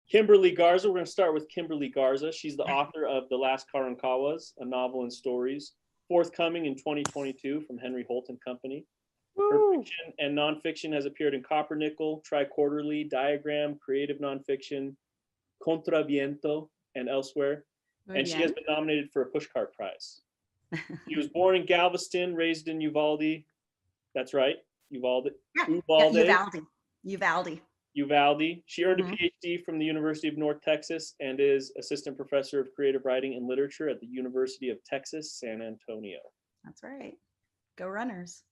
Kimberly Garza. We're going to start with Kimberly Garza. She's the author of The Last Karankawas, a novel and stories, forthcoming in 2022 from Henry Holt and Company. Her fiction and nonfiction has appeared in Coppernickel, Tri-Quarterly, Diagram, Creative Nonfiction, Contraviento, and elsewhere. And she has been nominated for a Pushcart Prize. She was born in Galveston, raised in Uvalde. That's right, Uvalde. Uvalde. She earned a PhD from the University of North Texas and is assistant professor of creative writing and literature at the University of Texas, San Antonio. That's right. Go Runners.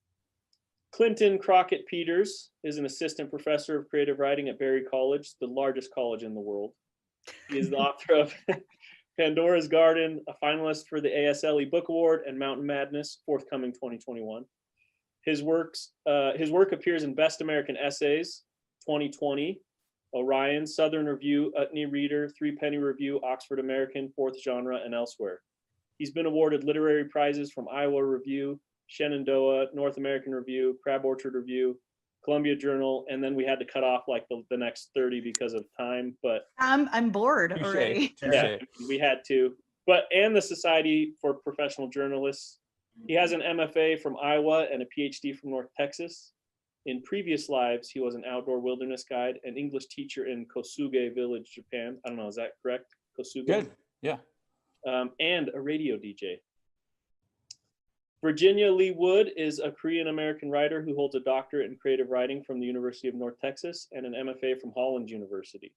Clinton Crockett Peters is an assistant professor of creative writing at Berry College, the largest college in the world. He is the author of Pandora's Garden, a finalist for the ASLE Book Award, and Mountain Madness, forthcoming 2021. His work appears in Best American Essays, 2020, Orion, Southern Review, Utne Reader, Three Penny Review, Oxford American, Fourth Genre, and elsewhere. He's been awarded literary prizes from Iowa Review, Shenandoah, North American Review, Crab Orchard Review, Columbia Journal, and then we had to cut off like the next 30 because of time. But I'm bored already. Yeah, we had to. And the Society for Professional Journalists. He has an MFA from Iowa and a PhD from North Texas. In previous lives, he was an outdoor wilderness guide, an English teacher in Kosuge Village, Japan. I don't know, is that correct? Kosuge? Good, yeah. And a radio DJ. Virginia Lee Wood is a Korean-American writer who holds a doctorate in creative writing from the University of North Texas and an MFA from Holland University.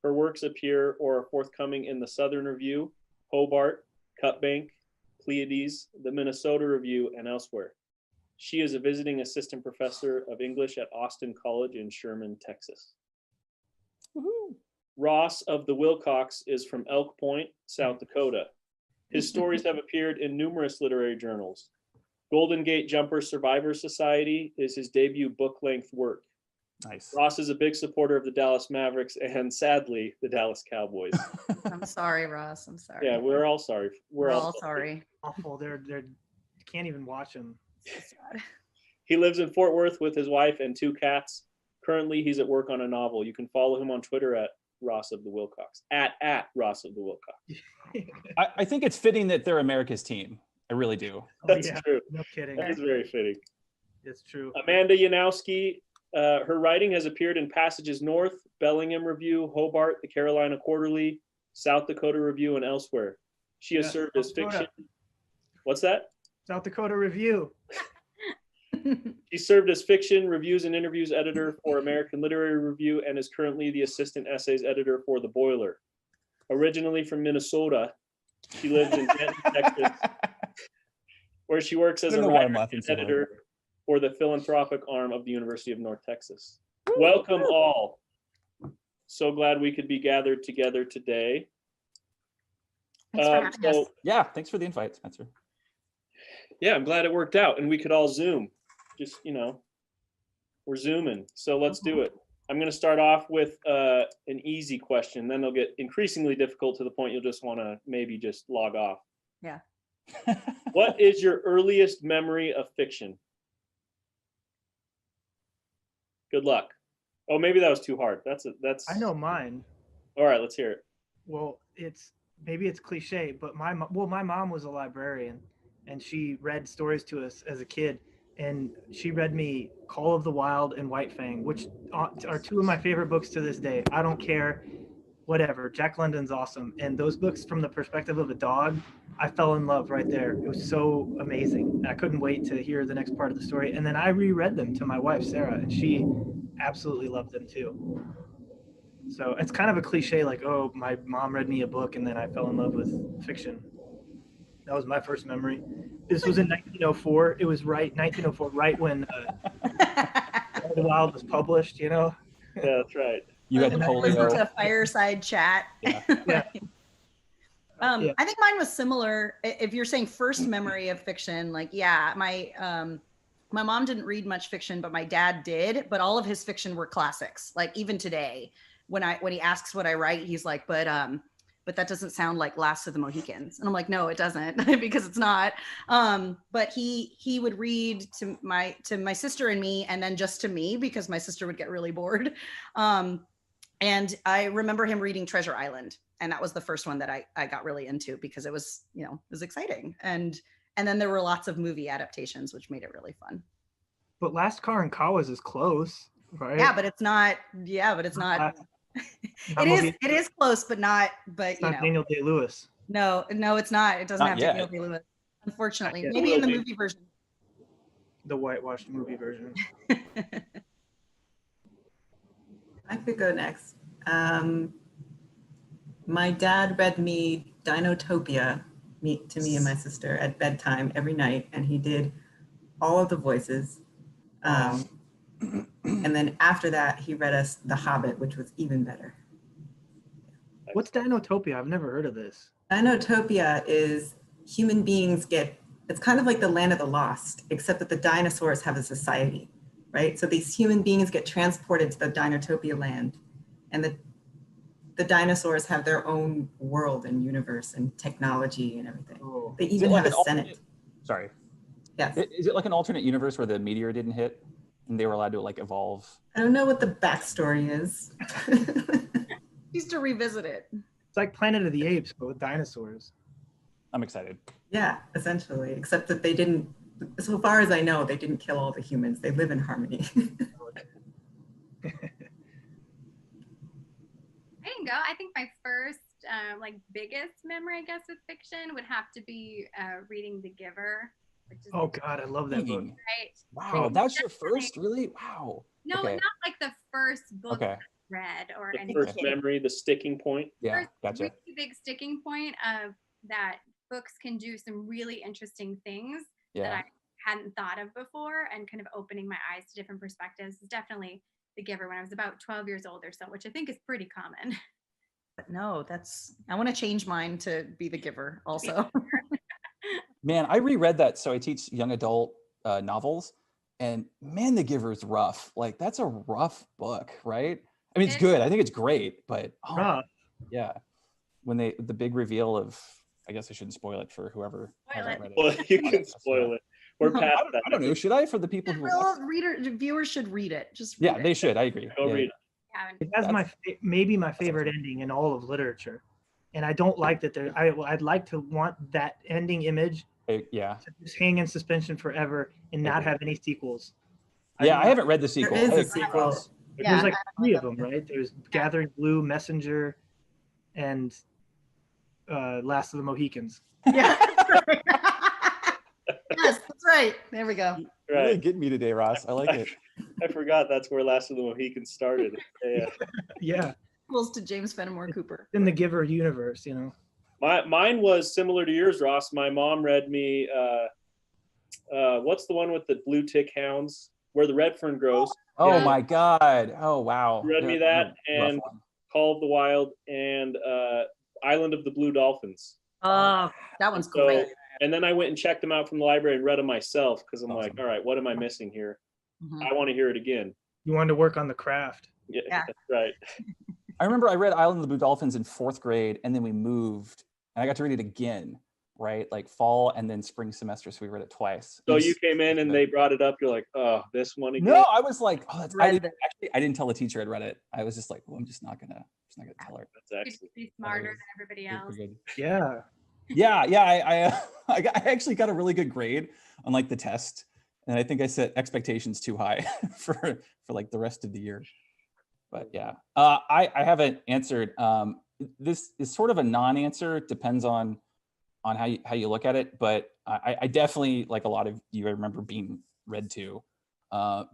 Her works appear or are forthcoming in the Southern Review, Hobart, Cutbank, Pleiades, the Minnesota Review, and elsewhere. She is a visiting assistant professor of English at Austin College in Sherman, Texas. Woohoo. Ross of the Wilcox is from Elk Point, South Dakota. His stories have appeared in numerous literary journals. Golden Gate Jumper Survivor Society is his debut book-length work. Nice. Ross is a big supporter of the Dallas Mavericks and, sadly, the Dallas Cowboys. I'm sorry, Ross. I'm sorry. Yeah, we're all sorry. We're all sorry. Awful. They're can't even watch them. He lives in Fort Worth with his wife and 2 cats. Currently, he's at work on a novel. You can follow him on Twitter at Ross of the Wilcox, at Ross of the Wilcox. I think it's fitting that they're America's team. I really do. That's true. No kidding. That is very fitting. It's true. Amanda Yanowski, her writing has appeared in Passages North, Bellingham Review, Hobart, the Carolina Quarterly, South Dakota Review, and elsewhere. She has served as fiction. What's that? South Dakota Review. She served as fiction, reviews, and interviews editor for American Literary Review and is currently the assistant essays editor for The Boiler. Originally from Minnesota, she lives in Denton, Texas, where she works as a writer and editor for the philanthropic arm of the University of North Texas. Welcome all. So glad we could be gathered together today. Thanks for having us. Yeah, thanks for the invite, Spencer. Yeah, I'm glad it worked out and we could all Zoom. Just, we're Zooming. So let's do it. I'm going to start off with an easy question. Then they'll get increasingly difficult to the point you'll just want to maybe just log off. Yeah. What is your earliest memory of fiction? Good luck. Oh, maybe that was too hard. That's. I know mine. All right, let's hear it. Well, maybe it's cliche, but my mom was a librarian, and she read stories to us as a kid. And she read me Call of the Wild and White Fang, which are 2 of my favorite books to this day. I don't care, whatever. Jack London's awesome. And those books from the perspective of a dog, I fell in love right there. It was so amazing. I couldn't wait to hear the next part of the story. And then I reread them to my wife, Sarah, and she absolutely loved them too. So it's kind of a cliche, like, oh, my mom read me a book and then I fell in love with fiction. That was my first memory. This was in 1904. It was 1904, right when All the Wild was published, Yeah, that's right. You had the polio. To a fireside chat. Yeah. I think mine was similar. If you're saying first memory of fiction, my mom didn't read much fiction, but my dad did. But all of his fiction were classics. Like even today, when he asks what I write, he's like, but that doesn't sound like Last of the Mohicans. And I'm like, no, it doesn't, because it's not. But he would read to my sister and me, and then just to me, because my sister would get really bored. And I remember him reading Treasure Island, and that was the first one that I got really into because it was, you know, it was exciting. And then there were lots of movie adaptations, which made it really fun. But Last Car in Kawas is close, right? Yeah, but it's not. Yeah, but it's not. Not It is close, but not. But you know, Daniel Day-Lewis. no, it's not. It doesn't Not have yet. Daniel Day-Lewis, unfortunately. Not yet. Maybe It in will the be. movie version. The whitewashed movie version. I could go next. My dad read me Dinotopia to me and my sister at bedtime every night, and he did all of the voices. And then after that, he read us The Hobbit, which was even better. What's Dinotopia? I've never heard of this. Dinotopia is human beings it's kind of like the land of the lost, except that the dinosaurs have a society, right? So these human beings get transported to the Dinotopia land, and the dinosaurs have their own world and universe and technology and everything. Oh. They even have a senate. Sorry. Yes. Is it like an alternate universe where the meteor didn't hit and they were allowed to like evolve? I don't know what the backstory is. Needs to revisit it. It's like Planet of the Apes, but with dinosaurs. I'm excited. Yeah, essentially, except that they didn't, so far as I know, they didn't kill all the humans. They live in harmony. I can go. I think my first like biggest memory, I guess, with fiction would have to be reading The Giver, which is Oh God, I love that book. right. Wow, that's your first, really? Wow. No, Okay. not like the first book Okay. I read or The anything. first memory, the sticking point. Yeah, First gotcha. really big sticking point of that books can do some really interesting things that Yeah. I hadn't thought of before, and kind of opening my eyes to different perspectives is definitely The Giver when I was about 12 years old or so, which I think is pretty common. But no, I want to change mine to be The Giver also. Man, I reread that. So I teach young adult novels, and man, The Giver is rough. Like that's a rough book, right? I mean, it's good. I think it's great, but Rough. yeah, when the big reveal of, I guess I shouldn't spoil it for whoever Spoil hasn't it. read it. Well, you can spoil it. We're past that. I don't know. Should I, for the people who? Well, viewers should read it. Just read Yeah, it. they should. I agree. Go Yeah. read it. Yeah, It has maybe my favorite ending in all of literature, and I don't like that I'd like to want that ending image Yeah. to just hang in suspension forever and not have any sequels. Yeah, I haven't read the sequel. There is I a agree. sequel. Yeah, There's like I three love of them, it. right? There's Gathering Blue, Messenger, and Last of the Mohicans. Yeah. Yes, that's right. There we go. You're really Right. getting me today, Ross. I like it. I forgot that's where Last of the Mohicans started. Yeah. Yeah, Equals to James Fenimore Cooper. in the Giver universe, you know. Mine was similar to yours, Ross. My mom read me what's the one with the blue tick hounds where the red fern grows? Oh Yeah. my God. Oh wow. You read me that and Call of the Wild and Island of the Blue Dolphins. Oh, that one's So, great. and then I went and checked them out from the library and read them myself because I'm like, Awesome. all right, what am I missing here? Mhm. I want to hear it again. You wanted to work on the craft. Yeah, Yeah. that's right. I remember I read Island of the Blue Dolphins in 4th grade, and then we moved, and I got to read it again, right? Like fall and then spring semester, so we read it twice. So It was- you came in and they brought it up. You're like, oh, this one again. No, I was like, oh, that's. I Read didn't, actually, I didn't tell the teacher I'd read it. I was just like, well, I'm just not gonna tell her. That's You'd excellent. be smarter than everybody It was else. pretty good. Yeah. Yeah. I actually got a really good grade on like the test, and I think I set expectations too high for like the rest of the year. But yeah, I haven't answered. This is sort of a non-answer. Depends on how you look at it. But I definitely, like a lot of you, I remember being read to.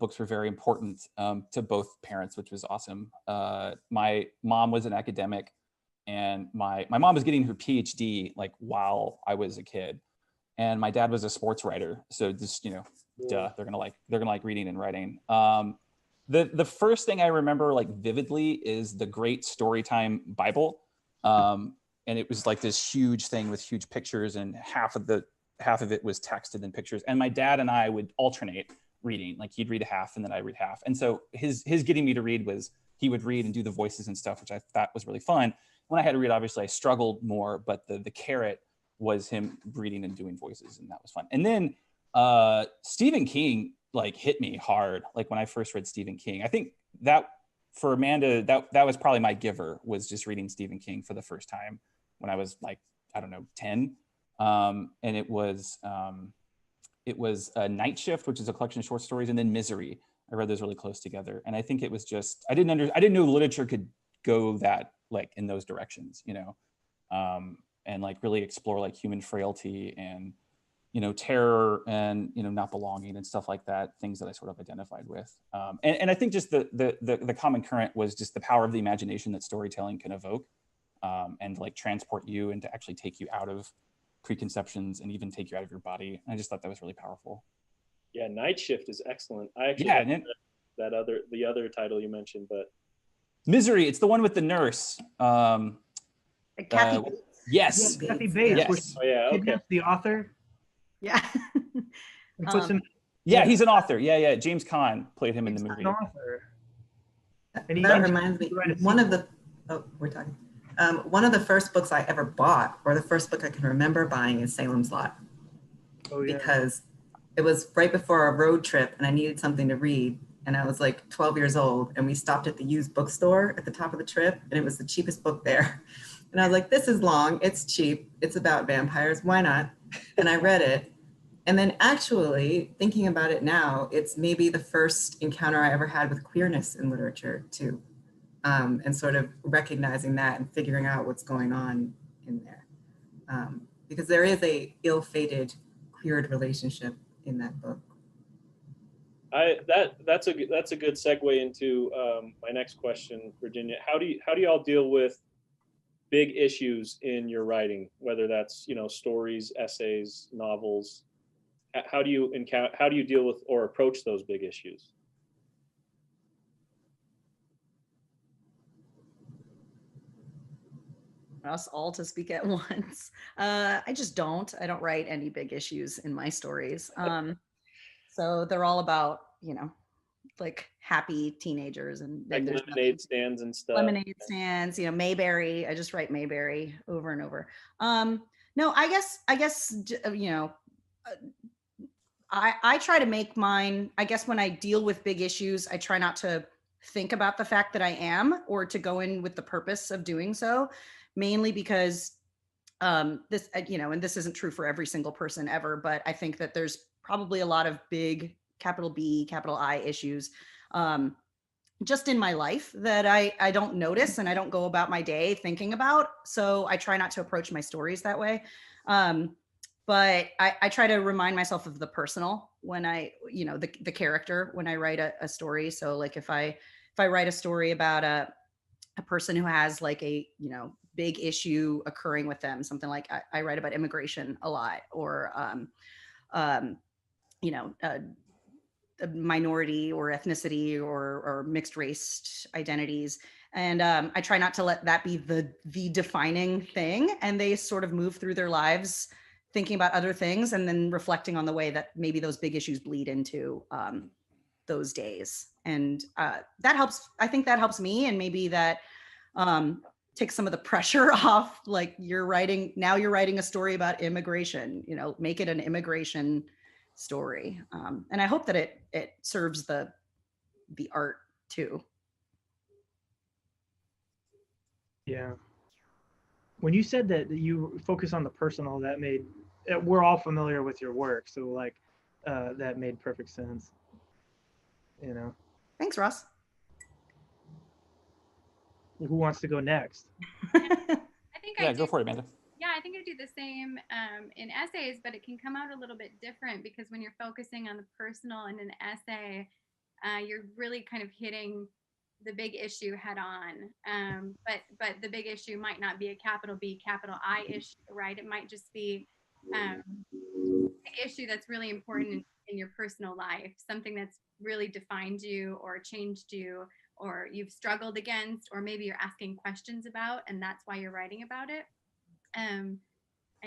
Books were very important to both parents, which was awesome. My mom was an academic, and my mom was getting her PhD like while I was a kid, and my dad was a sports writer. So just duh, they're gonna like reading and writing. The first thing I remember like vividly is the Great Storytime Bible, and it was like this huge thing with huge pictures, and half of it was text and then pictures. And my dad and I would alternate reading, like he'd read a half and then I'd read half. And so his getting me to read was he would read and do the voices and stuff, which I thought was really fun. When I had to read, obviously I struggled more, but the carrot was him reading and doing voices, and that was fun. And then Stephen King like hit me hard. Like when I first read Stephen King, I think that for Amanda, that was probably my giver, was just reading Stephen King for the first time when I was like, I don't know, 10. And it was Night Shift, which is a collection of short stories, and then Misery. I read those really close together. And I think it was just, I didn't know literature could go that, like, in those directions, you know, and like really explore like human frailty and, you know, terror and, you know, not belonging and stuff like that, things that I sort of identified with. And I think just the common current was just the power of the imagination that storytelling can evoke, and like transport you and to actually take you out of preconceptions and even take you out of your body. I just thought that was really powerful. Yeah, Night Shift is excellent. I actually the other title you mentioned, but Misery, it's the one with the nurse. Kathy Bates. Yes. Yeah, Kathy Bates. Yes. Oh yeah, okay. Kidnaps the author. Yeah. And puts him. Yeah, he's an author. Yeah. James Caan played him in the movie. An author. And That reminds me, one of the first books I ever bought, or the first book I can remember buying, is Salem's Lot. Oh, yeah. Because it was right before a road trip and I needed something to read. And I was like 12 years old, and we stopped at the used bookstore at the top of the trip, and it was the cheapest book there. And I was like, this is long, it's cheap, it's about vampires, why not? And I read it. And then actually thinking about it now, it's maybe the first encounter I ever had with queerness in literature too. And sort of recognizing that and figuring out what's going on in there. Because there is a ill-fated queered relationship in that book. That's a good segue into my next question, Virginia. How do y'all deal with big issues in your writing, whether that's, you know, stories, essays, novels? How do you deal with or approach those big issues? Us all to speak at once. I don't write any big issues in my stories. So they're all about, you know, like happy teenagers and Like lemonade stands and stuff. Lemonade stands, you know, Mayberry. I just write Mayberry over and over. No, I guess, you know, I try to make mine, I guess when I deal with big issues, I try not to think about the fact that I am, or to go in with the purpose of doing so, mainly because this, you know, and this isn't true for every single person ever, but I think that there's probably a lot of big capital B, capital I issues just in my life that I don't notice and I don't go about my day thinking about. So I try not to approach my stories that way. But I try to remind myself of the personal when I, you know, the character when I write a story. So like if I write a story about a person who has like a, you know, big issue occurring with them, something like I write about immigration a lot, or you know, a minority or ethnicity or mixed race identities. And I try not to let that be the defining thing. And they sort of move through their lives thinking about other things and then reflecting on the way that maybe those big issues bleed into those days. And that helps. I think that helps me. And maybe that takes some of the pressure off. Like you're writing a story about immigration, you know, make it an immigration story. And I hope that it serves the art too. Yeah. When you said that you focus on the personal, we're all familiar with your work. So like, that made perfect sense, you know? Thanks, Ross. Who wants to go next? I think Go for it, Amanda. Yeah, I think I do the same in essays, but it can come out a little bit different because when you're focusing on the personal in an essay, you're really kind of hitting the big issue head on. But the big issue might not be a capital B, capital I issue, right? It might just be a big issue that's really important in your personal life, something that's really defined you or changed you, or you've struggled against, or maybe you're asking questions about, and that's why you're writing about it. And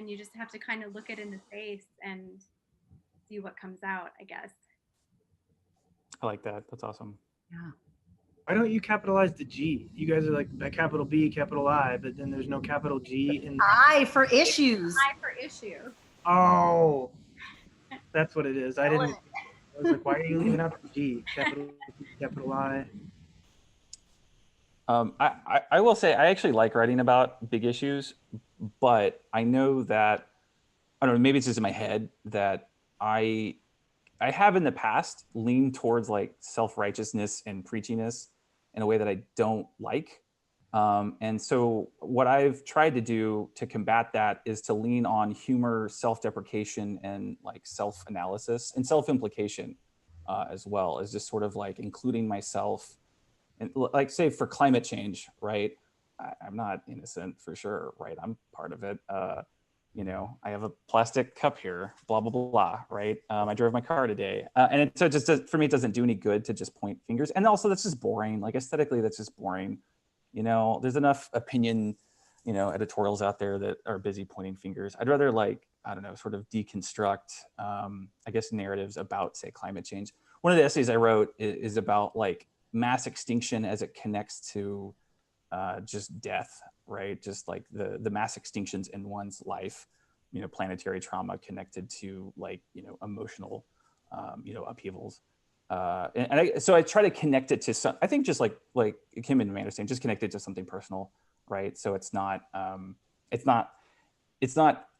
you just have to kind of look it in the face and see what comes out, I guess. I like that. That's awesome. Yeah. Why don't you capitalize the G? You guys are like a capital B, capital I, but then there's no capital G in I for issues. I for issue. Oh, that's what it is. I was like, why are you leaving out the G? Capital B, capital I. I will say I actually like writing about big issues, but I know that, I don't know, maybe it's just in my head that I have in the past leaned towards like self-righteousness and preachiness in a way that I don't like. And so what I've tried to do to combat that is to lean on humor, self-deprecation, and like self-analysis and self-implication, as well as just sort of like including myself. And like, say for climate change, right? I'm not innocent for sure, right? I'm part of it. You know, I have a plastic cup here, blah, blah, blah, blah, right? I drove my car today. So it just for me, it doesn't do any good to just point fingers. And also that's just boring. Like aesthetically, that's just boring. You know, there's enough opinion, you know, editorials out there that are busy pointing fingers. I'd rather like, I don't know, sort of deconstruct, I guess, narratives about, say, climate change. One of the essays I wrote is about like mass extinction as it connects to just death, right? Just like the mass extinctions in one's life, you know, planetary trauma connected to like, you know, emotional, you know, upheavals. So I try to connect it to some, I think just like Kim and Amanda saying, just connect it to something personal, right? So it's not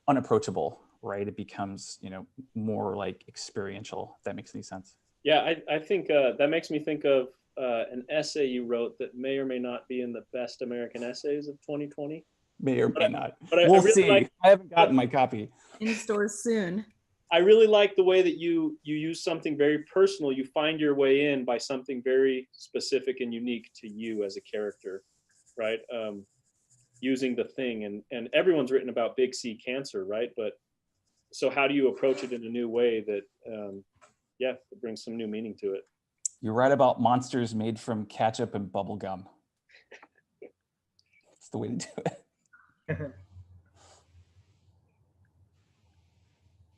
unapproachable, right? It becomes, you know, more like experiential, if that makes any sense. Yeah, I think that makes me think of an essay you wrote that may or may not be in the best American essays of 2020. May or may not. But We'll really see. I haven't gotten my copy. In stores soon. I really like the way that you use something very personal. You find your way in by something very specific and unique to you as a character, right? Using the thing, and everyone's written about big C cancer, right? But so how do you approach it in a new way that, it brings some new meaning to it? You write about monsters made from ketchup and bubble gum. It's the way to do it.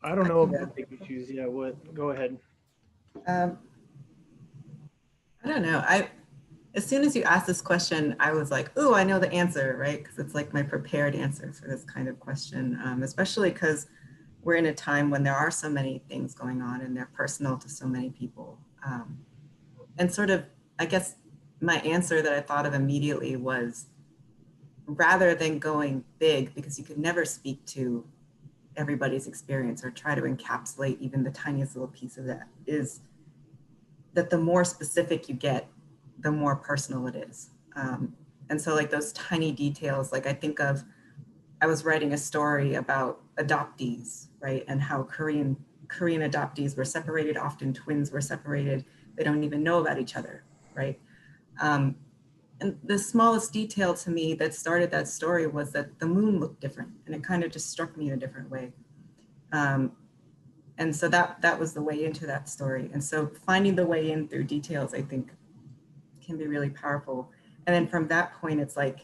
I don't know about big issues. Yeah, what? Go ahead. I don't know. As soon as you asked this question, I was like, "Ooh, I know the answer," right? Because it's like my prepared answer for this kind of question, especially because we're in a time when there are so many things going on and they're personal to so many people. And sort of, I guess, my answer that I thought of immediately was, rather than going big, because you could never speak to everybody's experience or try to encapsulate even the tiniest little piece of that, is that the more specific you get, the more personal it is. And so like those tiny details, like I was writing a story about adoptees, right? And how Korean adoptees were separated, often twins were separated. They don't even know about each other, right? And the smallest detail to me that started that story was that the moon looked different, and it kind of just struck me in a different way. And so that was the way into that story. And so finding the way in through details, I think, can be really powerful. And then from that point, it's like,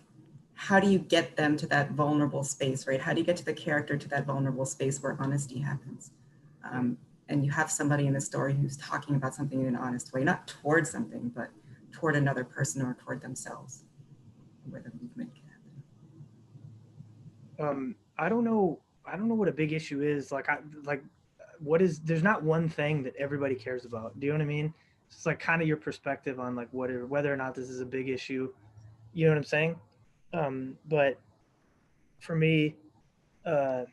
how do you get them to that vulnerable space, right? How do you get to the character to that vulnerable space where honesty happens? And you have somebody in the story who's talking about something in an honest way, not toward something, but toward another person or toward themselves, where the movement can happen. I don't know what a big issue is. There's not one thing that everybody cares about. Do you know what I mean? It's like kind of your perspective on like whether or not this is a big issue. You know what I'm saying? But for me, I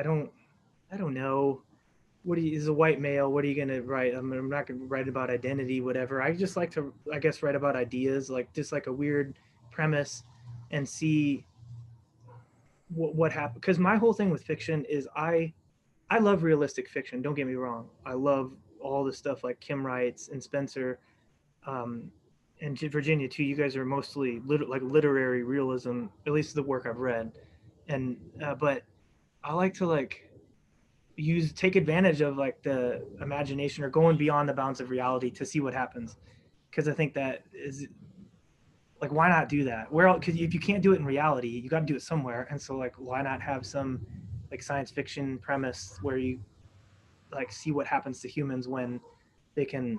don't know. As a white male, what are you going to write? I'm not going to write about identity, whatever. I just like to, I guess, write about ideas, like just like a weird premise, and see what happened. Because my whole thing with fiction is I love realistic fiction. Don't get me wrong. I love all the stuff like Kim writes and Spencer, and Virginia too. You guys are mostly literary realism, at least the work I've read. And but I like to take advantage of like the imagination or going beyond the bounds of reality to see what happens, because I think that is like, why not do that? Because if you can't do it in reality, you got to do it somewhere. And so like, why not have some like science fiction premise where you like see what happens to humans when they can,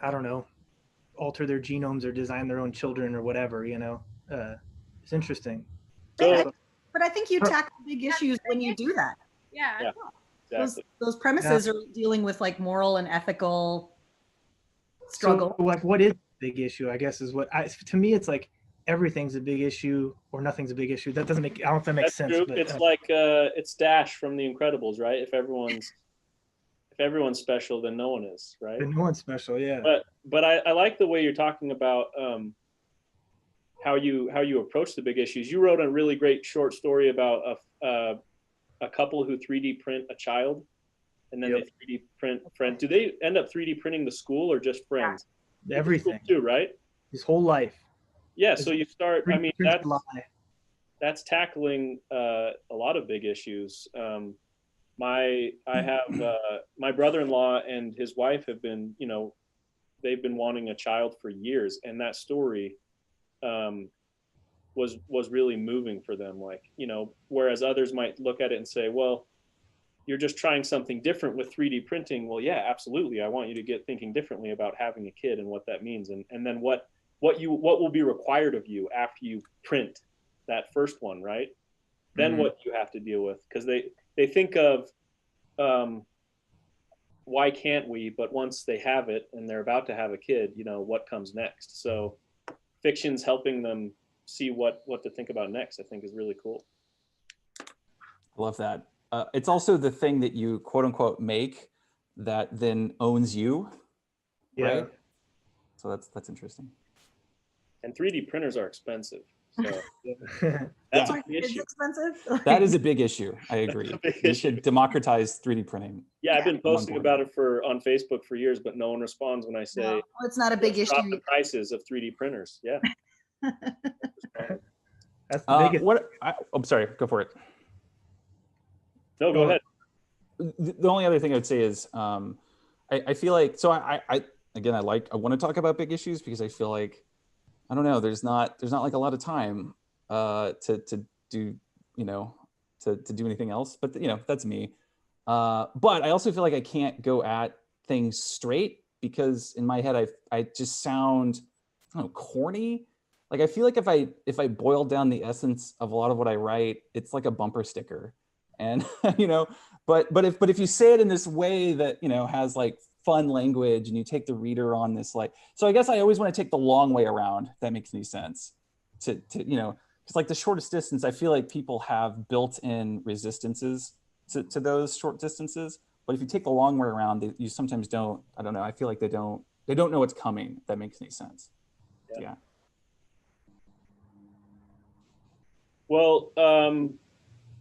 I don't know, alter their genomes or design their own children or whatever, you know? It's interesting. So, But I think you tackle big issues when you do that. Yeah. exactly. Those premises are dealing with like moral and ethical struggle. So like, what is big issue, I guess, is to me, it's like everything's a big issue or nothing's a big issue. That doesn't make, I don't know if that makes That's sense, true. but It's like it's Dash from The Incredibles, right? If everyone's special, then no one is, right? but no one's special. Yeah. But I like the way you're talking about how you approach the big issues. You wrote a really great short story about a couple who 3D print a child, and then Yep. they 3D print friends. Do they end up 3D printing the school or just friends? Everything. Too, right? His whole life. Yeah. So you start. I mean, Print that's lie. that's tackling a lot of big issues. I have my brother-in-law and his wife have been, they've been wanting a child for years, and that story was really moving for them. Like, whereas others might look at it and say, well, you're just trying something different with 3D printing. Well, yeah, absolutely. I want you to get thinking differently about having a kid and what that means, and then what will be required of you after you print that first one, right? Then what you have to deal with, because they think of why can't we, but once they have it and they're about to have a kid, what comes next. So fiction's helping them see what to think about next, I think, is really cool. I love that. It's also the thing that you quote unquote make that then owns you, right? So that's interesting. And 3D printers are expensive. So It's that's like, an it's issue. expensive. That is a big issue. I agree. big We issue. should democratize 3D printing. Yeah, I've been I'm on posting board. about it on Facebook for years, but no one responds when I say, No, it's not a big "Let's drop issue. the prices of 3D printers." Yeah. That's the biggest. I'm sorry, go for it. No, go ahead. The only other thing I would say is I feel like, so I want to talk about big issues because I feel like, I don't know, there's not like a lot of time to do, to do anything else, but that's me. But I also feel like I can't go at things straight because in my head, I just sound, I don't know, corny. Like, I feel like if I boil down the essence of a lot of what I write, it's like a bumper sticker. And, but if you say it in this way that, has like fun language and you take the reader on this, like, so I guess I always want to take the long way around, if that makes any sense to because like the shortest distance, I feel like people have built-in resistances to those short distances. But if you take the long way around, you sometimes don't, I don't know, I feel like they don't know what's coming, if that makes any sense. Yeah. Well,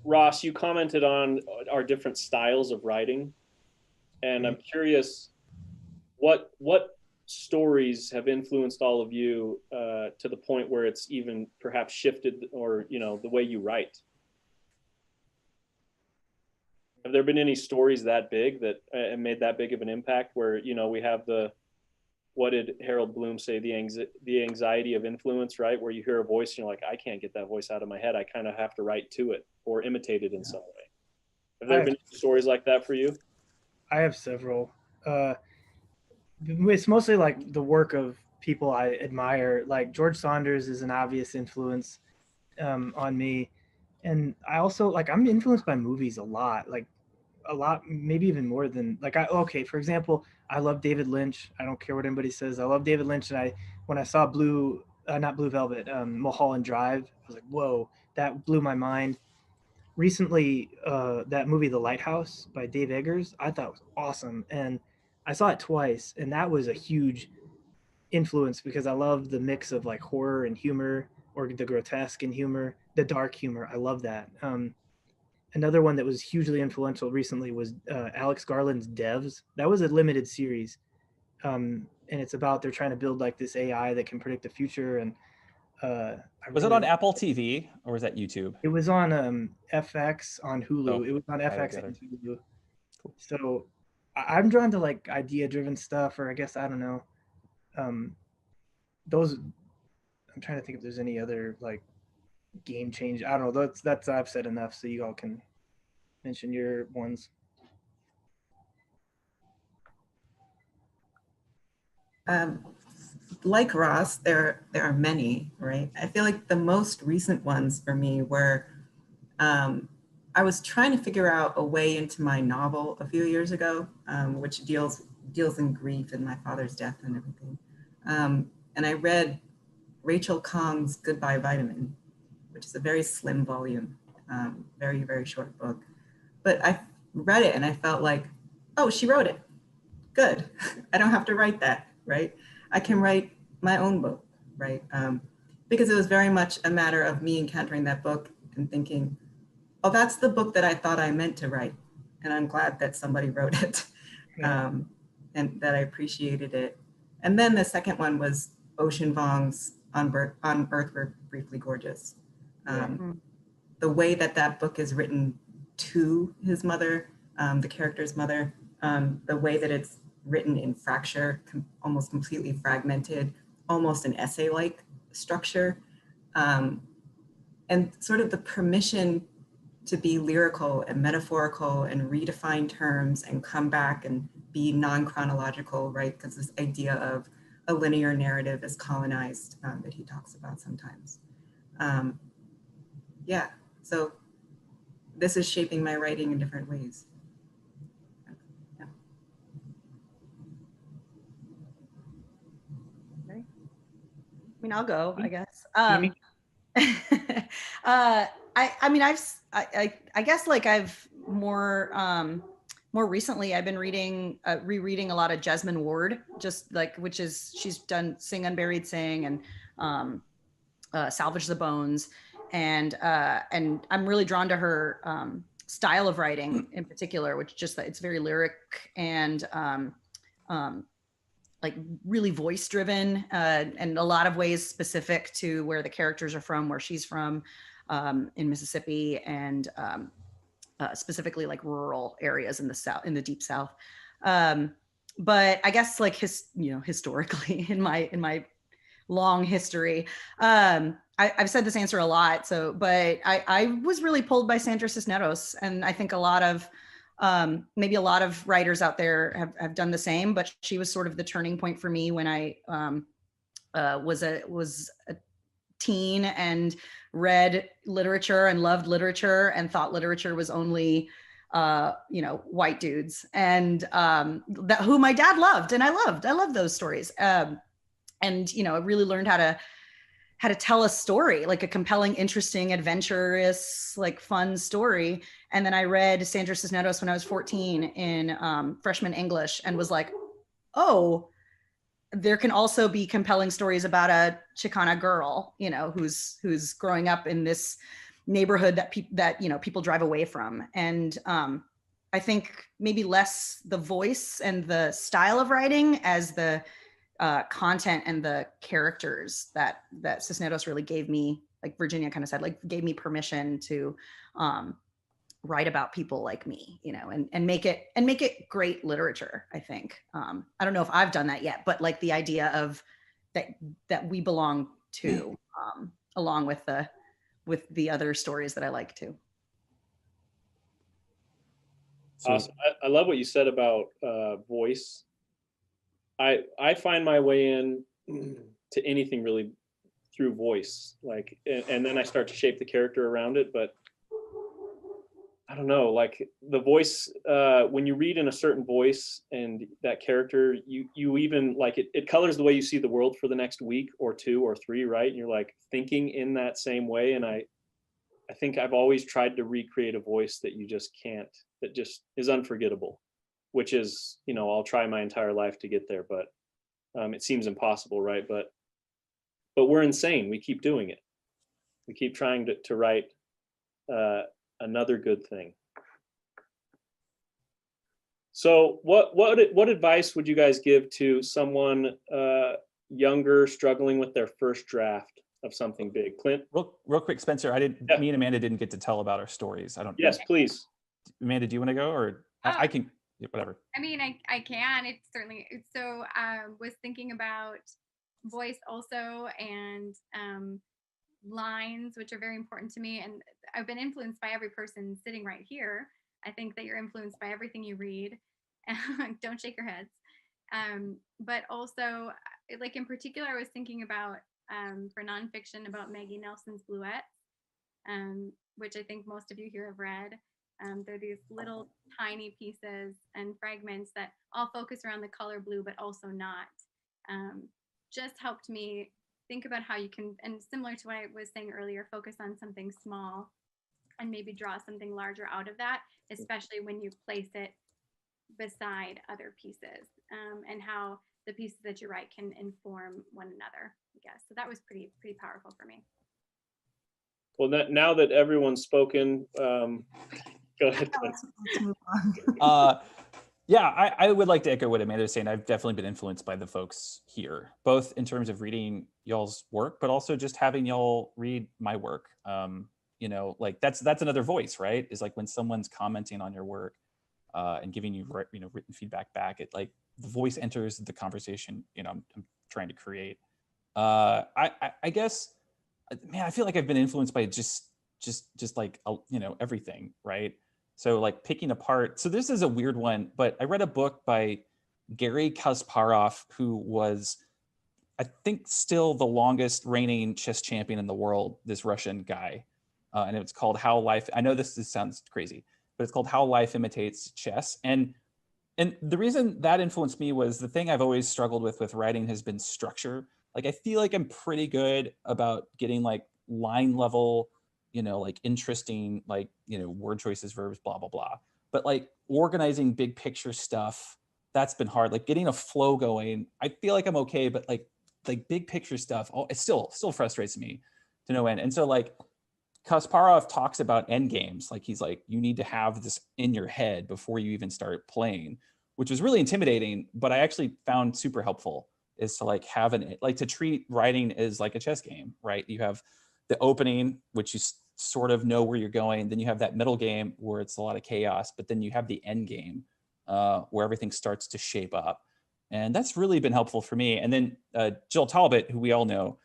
Ross, you commented on our different styles of writing, and I'm curious what stories have influenced all of you to the point where it's even perhaps shifted, or the way you write. Have there been any stories that big that made that big of an impact? Where we have what did Harold Bloom say? The anxiety of influence, right? Where you hear a voice and you're like, I can't get that voice out of my head. I kind of have to write to it or imitate it in some way. Have there been stories like that for you? I have several. It's mostly like the work of people I admire. Like George Saunders is an obvious influence on me. And I also, I'm influenced by movies a lot, maybe even more than for example, I love David Lynch. I don't care what anybody says. I love David Lynch. And when I saw not Blue Velvet, Mulholland Drive, I was like, whoa, that blew my mind. Recently, that movie, The Lighthouse by Dave Eggers, I thought was awesome. And I saw it twice, and that was a huge influence because I love the mix of like horror and humor, or the grotesque and humor, the dark humor. I love that. Another one that was hugely influential recently was Alex Garland's Devs. That was a limited series. And it's about, they're trying to build like this AI that can predict the future. And was it on Apple TV or was that YouTube? It was on FX on Hulu. Oh, it was on FX and Hulu. Cool. So I'm drawn to like idea-driven stuff, or I guess, I don't know. Those, I'm trying to think if there's any other like game change. I don't know. That's I've said enough, so you all can mention your ones. Like Ross, there are many, right? I feel like the most recent ones for me were, I was trying to figure out a way into my novel a few years ago, which deals in grief and my father's death and everything. and I read Rachel Kong's Goodbye Vitamin, which is a very slim volume, very, very short book. But I read it and I felt like, oh, she wrote it. Good. I don't have to write that, right? I can write my own book, right? Because it was very much a matter of me encountering that book and thinking, oh, that's the book that I thought I meant to write. And I'm glad that somebody wrote it, and that I appreciated it. And then the second one was Ocean Vuong's On Earth We're Briefly Gorgeous. The way that that book is written to his mother, the character's mother, the way that it's written in fracture, almost completely fragmented, almost an essay-like structure, and sort of the permission to be lyrical and metaphorical and redefine terms and come back and be non-chronological, right? Because this idea of a linear narrative is colonized, that he talks about sometimes. Yeah, so this is shaping my writing in different ways. Yeah. Okay. I mean, I'll go, I guess. I mean, I guess like I've more recently I've been rereading a lot of Jesmyn Ward, just like, she's done Sing Unburied Sing and Salvage the Bones. And I'm really drawn to her style of writing in particular, which just that it's very lyric and like really voice driven, and a lot of ways specific to where the characters are from, where she's from, in Mississippi, and specifically like rural areas in the South, in the deep South. But I guess like historically in my long history, I've said this answer a lot. So, but I was really pulled by Sandra Cisneros, and I think a lot of maybe a lot of writers out there have done the same, but she was sort of the turning point for me when I was a teen and read literature and loved literature and thought literature was only white dudes, and who my dad loved, and I loved those stories, and I really learned how to tell a story, like a compelling, interesting, adventurous, like fun story. And then I read Sandra Cisneros when I was 14 in freshman English, and was like, oh, there can also be compelling stories about a Chicana girl, who's growing up in this neighborhood that people drive away from. And I think maybe less the voice and the style of writing as the content and the characters that Cisneros really gave me, like Virginia kind of said, like gave me permission to write about people like me, and make it great literature. I think I don't know if I've done that yet, but like the idea of that we belong to, along with the other stories that I like to. Awesome. I love what you said about voice. I find my way in to anything really through voice, like, and then I start to shape the character around it. But I don't know, like the voice, when you read in a certain voice and that character, you even like it colors the way you see the world for the next week or two or three, right? And you're like thinking in that same way. And I think I've always tried to recreate a voice that you just can't, that just is unforgettable, which is, I'll try my entire life to get there, but it seems impossible, right? But we're insane. We keep doing it. We keep trying to write another good thing. So what advice would you guys give to someone younger, struggling with their first draft of something big? Clint? Real quick, Spencer, me and Amanda didn't get to tell about our stories. Yes, please. Amanda, do you want to go, or I can? Whatever. I mean, I can. It's certainly so. Was thinking about voice also, and lines, which are very important to me. And I've been influenced by every person sitting right here. I think that you're influenced by everything you read. Don't shake your heads. But also, like in particular, I was thinking about for nonfiction about Maggie Nelson's Bluets, which I think most of you here have read. They're these little tiny pieces and fragments that all focus around the color blue, but also not. just helped me think about how you can, and similar to what I was saying earlier, focus on something small and maybe draw something larger out of that, especially when you place it beside other pieces, and how the pieces that you write can inform one another, I guess. So that was pretty powerful for me. Well, now that everyone's spoken, go ahead. Let's move on. Yeah, I would like to echo what Amanda was saying. I've definitely been influenced by the folks here, both in terms of reading y'all's work, but also just having y'all read my work. You know, like that's another voice, right? Is like when someone's commenting on your work and giving you, you know, written feedback back, it like the voice enters the conversation, you know, I'm trying to create. I guess, man, I feel like I've been influenced by just like, you know, everything, right? So like picking apart. So this is a weird one, but I read a book by Garry Kasparov, who was, I think, still the longest reigning chess champion in the world, this Russian guy. And it's called How Life, I know this sounds crazy, but it's called How Life Imitates Chess. And the reason that influenced me was the thing I've always struggled with writing has been structure. Like I feel like I'm pretty good about getting like line level, you know, like interesting, like, you know, word choices, verbs, blah, blah, blah. But like organizing big picture stuff, that's been hard. Like getting a flow going, I feel like I'm okay, but like big picture stuff, it still frustrates me to no end. And so like Kasparov talks about end games. Like he's like, you need to have this in your head before you even start playing, which was really intimidating, but I actually found super helpful, is to like have to treat writing as like a chess game, right? You have the opening, which you sort of know where you're going. Then you have that middle game where it's a lot of chaos, but then you have the end game where everything starts to shape up. And that's really been helpful for me. And then Jill Talbot, who we all know,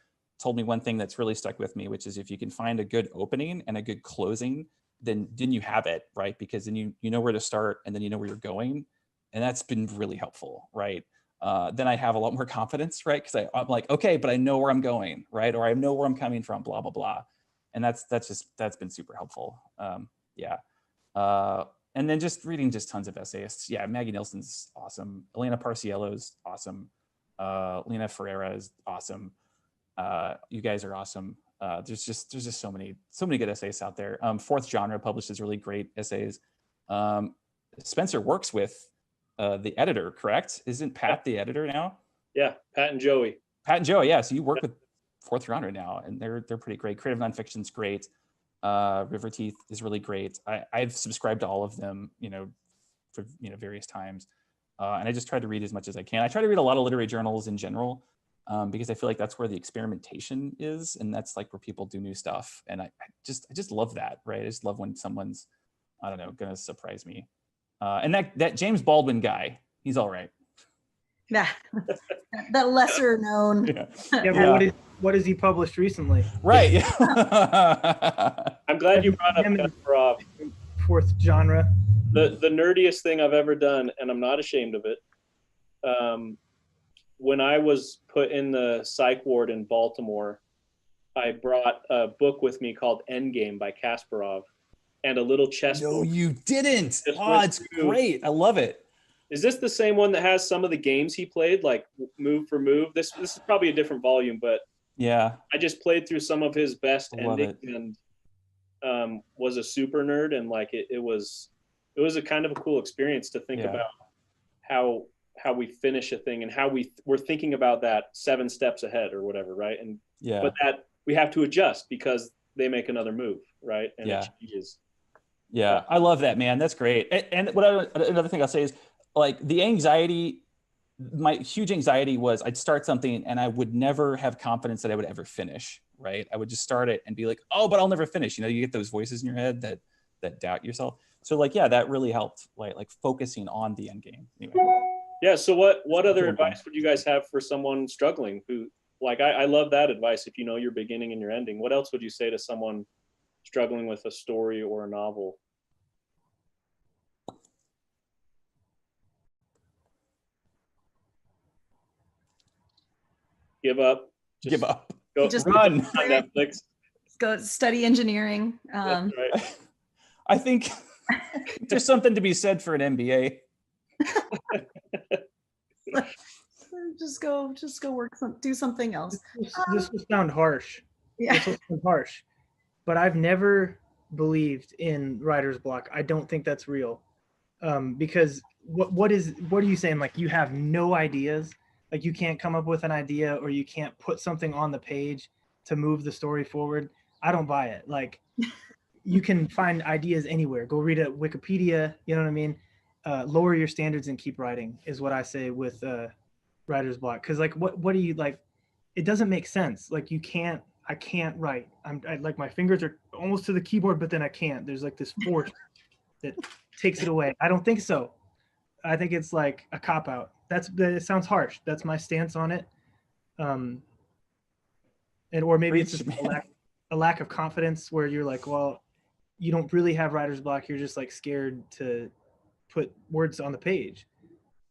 told me one thing that's really stuck with me, which is if you can find a good opening and a good closing, then you have it, right? Because then you know where to start and then you know where you're going. And that's been really helpful, right? Then I have a lot more confidence, right? Because I'm like, okay, but I know where I'm going, right? Or I know where I'm coming from, blah, blah, blah. And that's been super helpful. Yeah. And then just reading just tons of essayists. Yeah, Maggie Nilsson's awesome. Elena Parciello's awesome. Lena Ferreira is awesome. You guys are awesome. There's just so many good essayists out there. Fourth Genre publishes really great essays. Spencer works with the editor, correct? Isn't Pat the editor now? Yeah, Pat and Joey. Pat and Joey, yeah. So you work with Fourth Genre now, and they're pretty great. Creative Nonfiction's great. River Teeth is really great. I've subscribed to all of them, you know, for various times, and I just try to read as much as I can. I try to read a lot of literary journals in general. Because I feel like that's where the experimentation is, and that's like where people do new stuff. And I just love that, right? I just love when someone's, I don't know, gonna surprise me. And that James Baldwin guy, he's all right. Yeah, that lesser known. Yeah, but what has he published recently? Right. Yeah. I'm glad you brought up Kasparov. Fourth Genre. The nerdiest thing I've ever done, and I'm not ashamed of it. When I was put in the psych ward in Baltimore, I brought a book with me called Endgame by Kasparov and a little chess No, book. you didn't. Oh, it's great. I love it. Is this the same one that has some of the games he played, like move for move? This is probably a different volume, but yeah, I just played through some of his best endings and was a super nerd, and like it was a kind of a cool experience to think about how we finish a thing and how we're thinking about that 7 steps ahead or whatever, right? And but that we have to adjust because they make another move, right? And it changes. Yeah, I love that, man. That's great. And another thing I'll say is, like, the anxiety, my huge anxiety was I'd start something and I would never have confidence that I would ever finish, right? I would just start it and be like, oh, but I'll never finish. You know, you get those voices in your head that doubt yourself. So like, yeah, that really helped, like focusing on the end game. Anyway. Yeah. So what other advice would you guys have for someone struggling who, like, I love that advice. If you know your beginning and your ending, what else would you say to someone struggling with a story or a novel? Give up. Give up. Go Just run on Netflix. Go study engineering. That's right. I think there's something to be said for an MBA. just go work do something else. This will sound harsh. Yeah. This will sound harsh, but I've never believed in writer's block. I don't think that's real. Because what are you saying? Like, you have no ideas, like you can't come up with an idea, or you can't put something on the page to move the story forward? I don't buy it. Like, you can find ideas anywhere. Go read a Wikipedia, you know what I mean? Lower your standards and keep writing is what I say with writer's block. Because like, what do you like? It doesn't make sense. Like, I can't write. I like, my fingers are almost to the keyboard, but then I can't. There's like this force that takes it away. I don't think so. I think it's like a cop out. It sounds harsh. That's my stance on it. Or maybe it's just a lack of confidence, where you're like, well, you don't really have writer's block. You're just like scared to put words on the page,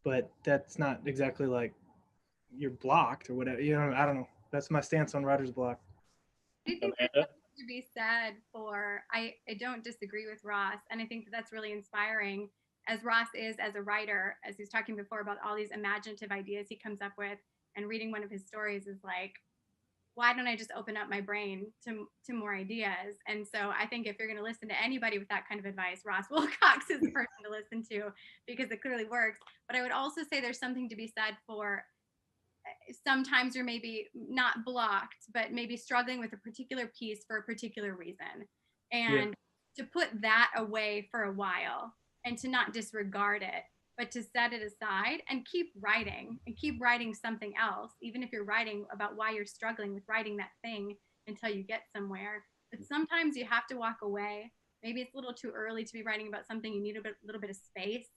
but that's not exactly like you're blocked or whatever. You know, I don't know. That's my stance on writer's block. I think there's something to be said for, I don't disagree with Ross, and I think that's really inspiring, as Ross is as a writer, as he's talking before about all these imaginative ideas he comes up with, and reading one of his stories is like, why don't I just open up my brain to more ideas? And so I think if you're going to listen to anybody with that kind of advice, Ross Wilcox is the person to listen to, because it clearly works. But I would also say there's something to be said for, sometimes you're maybe not blocked, but maybe struggling with a particular piece for a particular reason. And to put that away for a while and to not disregard it, but to set it aside and keep writing something else, even if you're writing about why you're struggling with writing that thing until you get somewhere. But sometimes you have to walk away. Maybe it's a little too early to be writing about something. You need a little bit of space.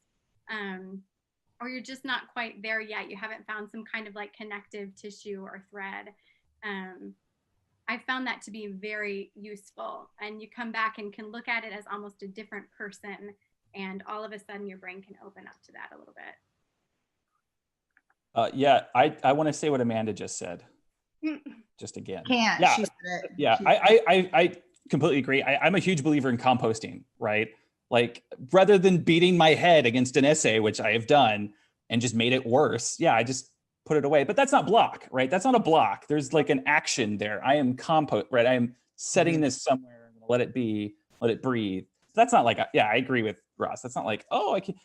Or you're just not quite there yet. You haven't found some kind of like connective tissue or thread. I found that to be very useful. And you come back and can look at it as almost a different person. And all of a sudden your brain can open up to that a little bit. Yeah, I want to say what Amanda just said. Just again. Can't. Yeah, she said it. yeah. I completely agree. I'm a huge believer in composting, right? Like, rather than beating my head against an essay, which I have done and just made it worse, yeah, I just put it away. But that's not block, right? That's not a block. There's like an action there. I am right? I am setting this somewhere. I'm gonna let it be, let it breathe. That's not like, yeah, I agree with Ross. That's not like, oh, I can.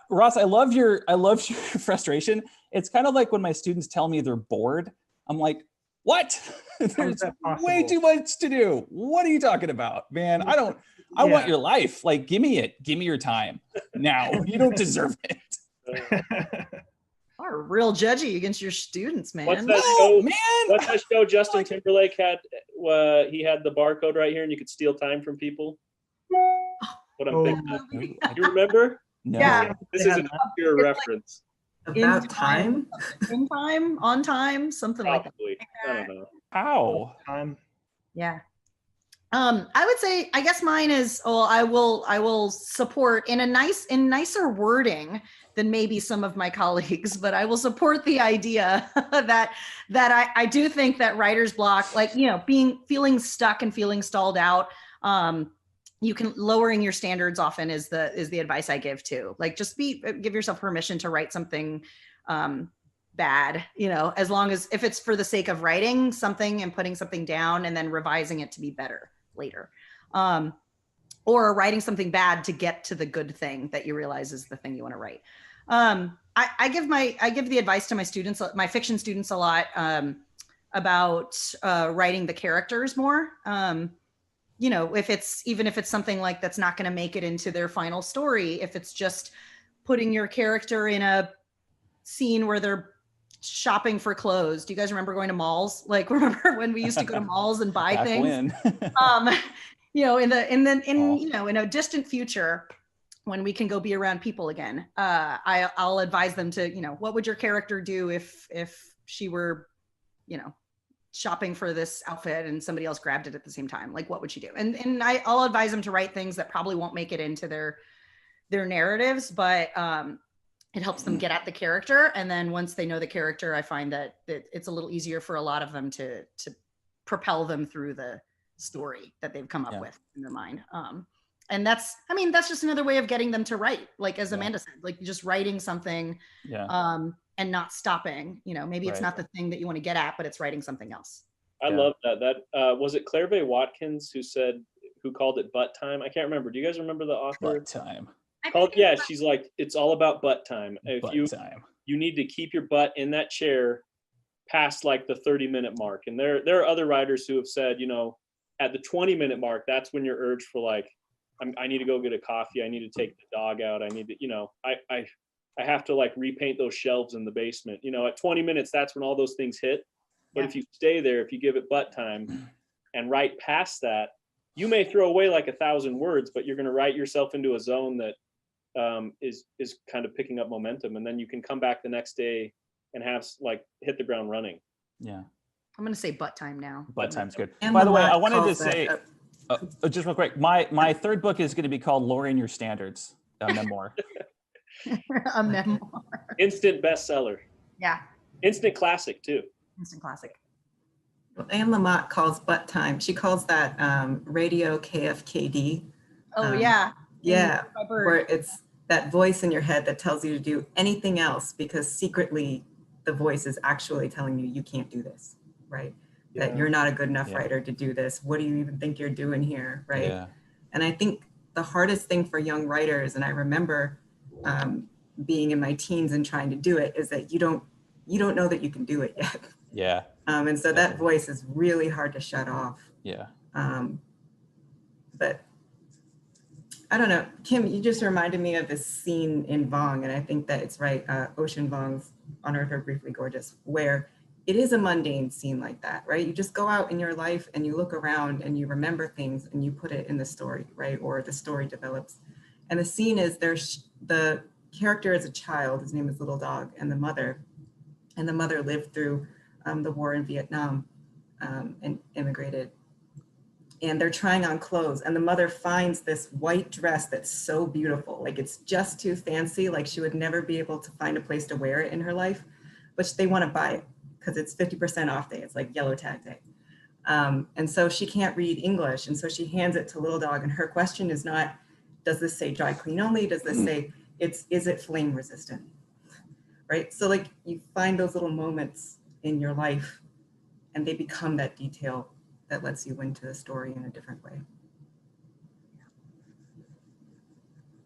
Ross, I love your frustration. It's kind of like when my students tell me they're bored. I'm like, what? There's way too much to do. What are you talking about, man? I want your life. Like, give me it. Give me your time now. You don't deserve it. Are real judgy against your students, man. What's that show Justin Timberlake had? He had the barcode right here, and you could steal time from people. What I'm thinking. You remember? No. Yeah. This is an obscure reference. About time? In time, on time, something Probably. like that. I don't know. How? Yeah. I would say, I guess mine is, well, I will support in nicer wording than maybe some of my colleagues, but I will support the idea that I do think that writer's block, like, you know, feeling stuck and feeling stalled out, you can lowering your standards often is the advice I give too. Like, just give yourself permission to write something bad, you know, as long as, if it's for the sake of writing something and putting something down and then revising it to be better later, or writing something bad to get to the good thing that you realize is the thing you want to write. I give the advice to my students, my fiction students, a lot about writing the characters more. You know, even if it's something like that's not going to make it into their final story, if it's just putting your character in a scene where they're shopping for clothes. Do you guys remember going to malls? Like, remember when we used to go to malls and buy things? You know, in a distant future, when we can go be around people again, I'll advise them to, you know, what would your character do if she were, you know, shopping for this outfit and somebody else grabbed it at the same time? Like, what would she do? And I'll advise them to write things that probably won't make it into their narratives, but it helps them get at the character. And then once they know the character, I find that it's a little easier for a lot of them to propel them through the story that they've come up with in their mind. And that's just another way of getting them to write. Like, as Amanda said, like, just writing something and not stopping. You know, maybe it's Right. not the thing that you want to get at, but it's writing something else. I Yeah. love that. That was it Clairvaux Watkins who called it butt time? I can't remember. Do you guys remember the author? Butt time. I Called, think it's yeah, she's like, it's all about butt time. If Butt you time. need to keep your butt in that chair past like the 30-minute mark. And there are other writers who have said, you know, at the 20-minute mark, that's when you're urged for like, I need to go get a coffee. I need to take the dog out. I need to, you know, I have to like repaint those shelves in the basement. You know, at 20 minutes, that's when all those things hit. But Yeah. if you stay there, if you give it butt time and write past that, you may throw away like 1,000 words, but you're going to write yourself into a zone that is kind of picking up momentum, and then you can come back the next day and have like hit the ground running. Yeah. I'm going to say butt time now. Butt time's good. And By the way, Lamont I wanted to calls that say, just real quick, my third book is going to be called Lowering Your Standards, a memoir. A memoir. Instant bestseller, Yeah. instant classic too. Instant classic. Anne Lamott calls butt time. She calls that radio KFKD. Oh, yeah. Yeah, My bird. where it's that voice in your head that tells you to do anything else because secretly the voice is actually telling you you can't do this, right? That you're not a good enough writer to do this. What do you even think you're doing here, right? Yeah. And I think the hardest thing for young writers, and I remember being in my teens and trying to do it, is that you don't know that you can do it yet. Yeah. And so that voice is really hard to shut off. Yeah. But I don't know, Kim, you just reminded me of this scene in Vong, and I think that it's right, Ocean Vong's On Earth Are Briefly Gorgeous, where it is a mundane scene like that, right? You just go out in your life and you look around and you remember things and you put it in the story, right? Or the story develops. And the scene is the character is a child, his name is Little Dog, and the mother lived through the war in Vietnam and immigrated. And they're trying on clothes, and the mother finds this white dress that's so beautiful, like it's just too fancy, like she would never be able to find a place to wear it in her life, but they want to buy it because it's 50% off day. It's like yellow tag day. And so she can't read English, and so she hands it to Little Dog, and her question is not, does this say dry clean only? Does this say, is it flame resistant? Right? So like you find those little moments in your life, and they become that detail that lets you into the story in a different way.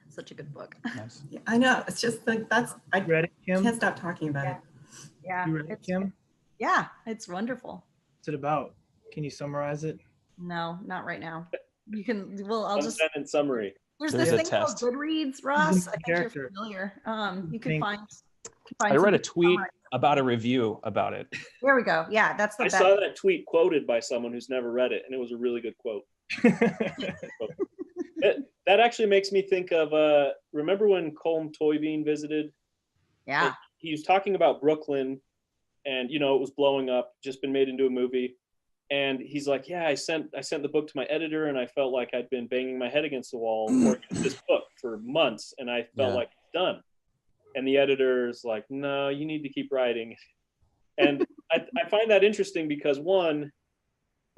Such a good book. Nice. Yeah, I know. It's just like I You read it, Kim? can't stop talking about it. Yeah. You read it, Kim? Yeah, it's wonderful. What's it about? Can you summarize it? No, not right now. You can, well, I'll just, In summary. there's There's this a thing called test. Goodreads, Ross. I think you're Character. familiar. You can Think. find I read a some tweet summary. about a review about it. There we go. Yeah, that's the I best. saw that tweet quoted by someone who's never read it, and it was a really good quote. That actually makes me think of remember when Colm Toybean visited? Yeah. He was talking about Brooklyn, and you know it was blowing up, just been made into a movie, and he's like, yeah, I sent the book to my editor, and I felt like I'd been banging my head against the wall working on this book for months, and I felt like it's done. And the editor's like, no, you need to keep writing. And I find that interesting because one,